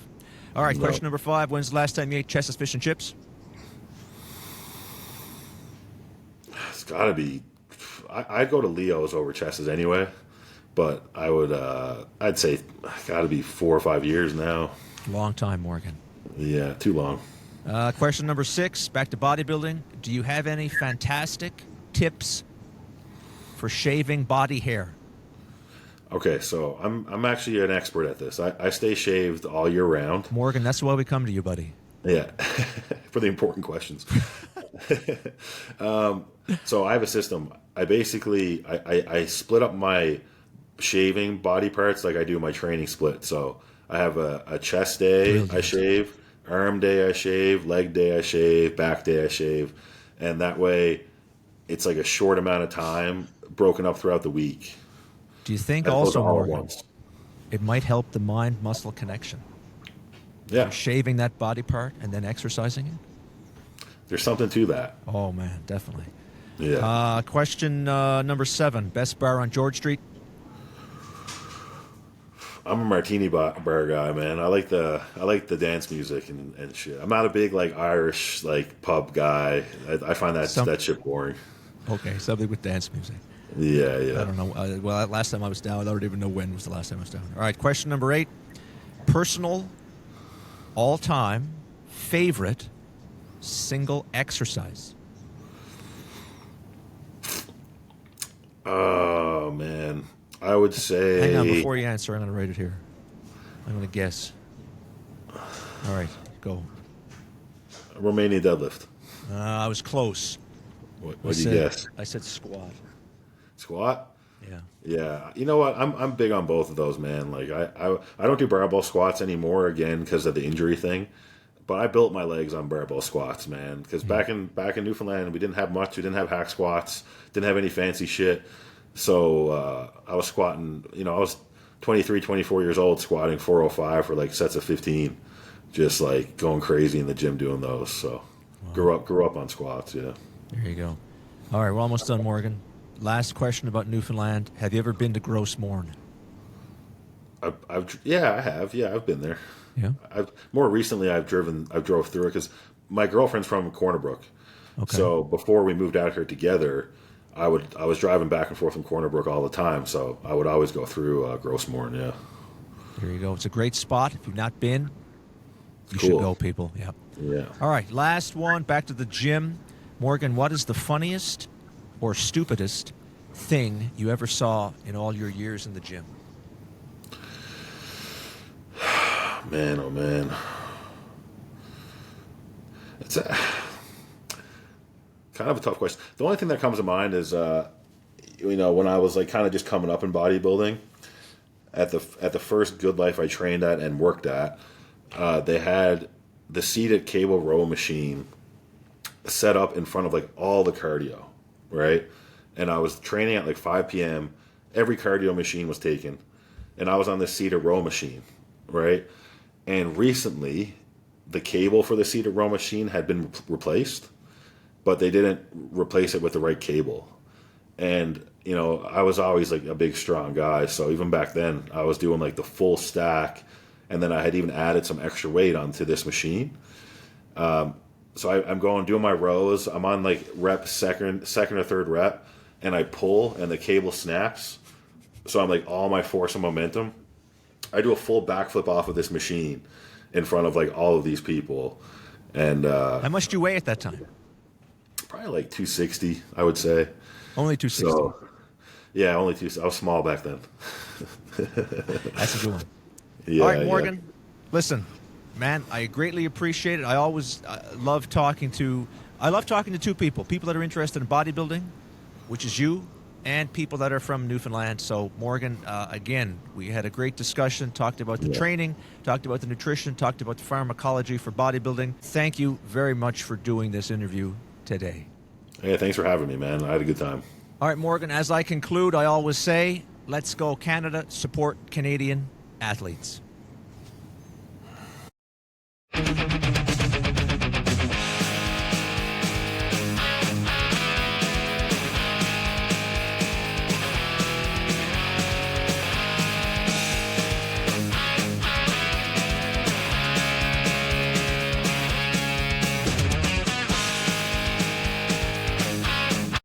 All right, No. question number 5. When's the last time you ate Chess's fish and chips? It's got to be. I'd go to Leo's over Chess's anyway, but I would. I'd say got to be 4 or 5 years now. Long time, Morgan. Yeah, too long. Question number 6. Back to bodybuilding. Do you have any fantastic tips for shaving body hair? Okay, so I'm actually an expert at this. I stay shaved all year round. Morgan, that's why we come to you, buddy. Yeah, for the important questions. So I have a system. I basically I split up my shaving body parts like I do my training split. So I have a chest day Brilliant. I shave, arm day I shave, leg day I shave, back day I shave, and that way it's like a short amount of time broken up throughout the week. Do you think as opposed to also, all at Morgan, once. it might help the mind-muscle connection? Yeah, Shaving that body part and then exercising it? there's something to that. Oh, man, definitely. Yeah. Question number 7. Best bar on George Street? I'm a martini bar guy, man. I like the dance music and shit. I'm not a big like Irish like pub guy. I find that shit boring. Okay, something with dance music. Yeah, I yeah. don't know. Well, last time I was down, I don't even know when was the last time I was down. All right, question number 8. Personal, all-time, favorite, single exercise? Oh man, I would say. Hang on, before you answer, I'm going to write it here. I'm going to guess. All right, go. Romanian deadlift. I was close. What do you guess? I said squat. Squat. Yeah. Yeah, you know what? I'm big on both of those, man. Like I don't do barbell squats anymore again because of the injury thing. but I built my legs on barbell squats, man. Because back in Newfoundland, we didn't have much. We didn't have hack squats. Didn't have any fancy shit. So I was squatting. You know, I was 23, 24 years old, squatting 405 for like sets of 15, just like going crazy in the gym doing those. So grew up on squats. Yeah. There you go. All right, we're almost done, Morgan. Last question about Newfoundland. Have you ever been to Gross Mourne? I have. Yeah, I've been there. Yeah. More recently, I drove through it because my girlfriend's from Corner Brook. Okay. So before we moved out here together, I was driving back and forth from Corner Brook all the time. So I would always go through Gross Mourne. Yeah. There you go. It's a great spot. If you've not been, you Cool. should go, people. Yep. Yeah. All right, last one. Back to the gym. Morgan, what is the funniest or stupidest thing you ever saw in all your years in the gym? Man, oh man. It's kind of a tough question. The only thing that comes to mind is, when I was like kind of just coming up in bodybuilding, at the first Good Life I trained at and worked at, they had the seated cable row machine set up in front of like all the cardio, right? And I was training at like 5 p.m. Every cardio machine was taken, and I was on this seated row machine, right? And recently, the cable for the seated row machine had been replaced, but they didn't replace it with the right cable. And, I was always like a big, strong guy. So even back then, I was doing like the full stack. And then I had even added some extra weight onto this machine. So I'm doing my rows. I'm on like rep second or third rep. And I pull and the cable snaps. So I'm like all my force and momentum. I do a full backflip off of this machine in front of like all of these people. And How much do you weigh at that time? probably like 260, I would say. Only 260. So yeah, only 260. I was small back then. That's a good one. Yeah, All right, Morgan, listen, man, I greatly appreciate it. I always love talking to two people that are interested in bodybuilding, which is you, and people that are from Newfoundland. So, Morgan, again, we had a great discussion, talked about the training, talked about the nutrition, talked about the pharmacology for bodybuilding. Thank you very much for doing this interview today. Yeah, thanks for having me, man. I had a good time. All right, Morgan, as I conclude, I always say, let's go Canada, support Canadian athletes.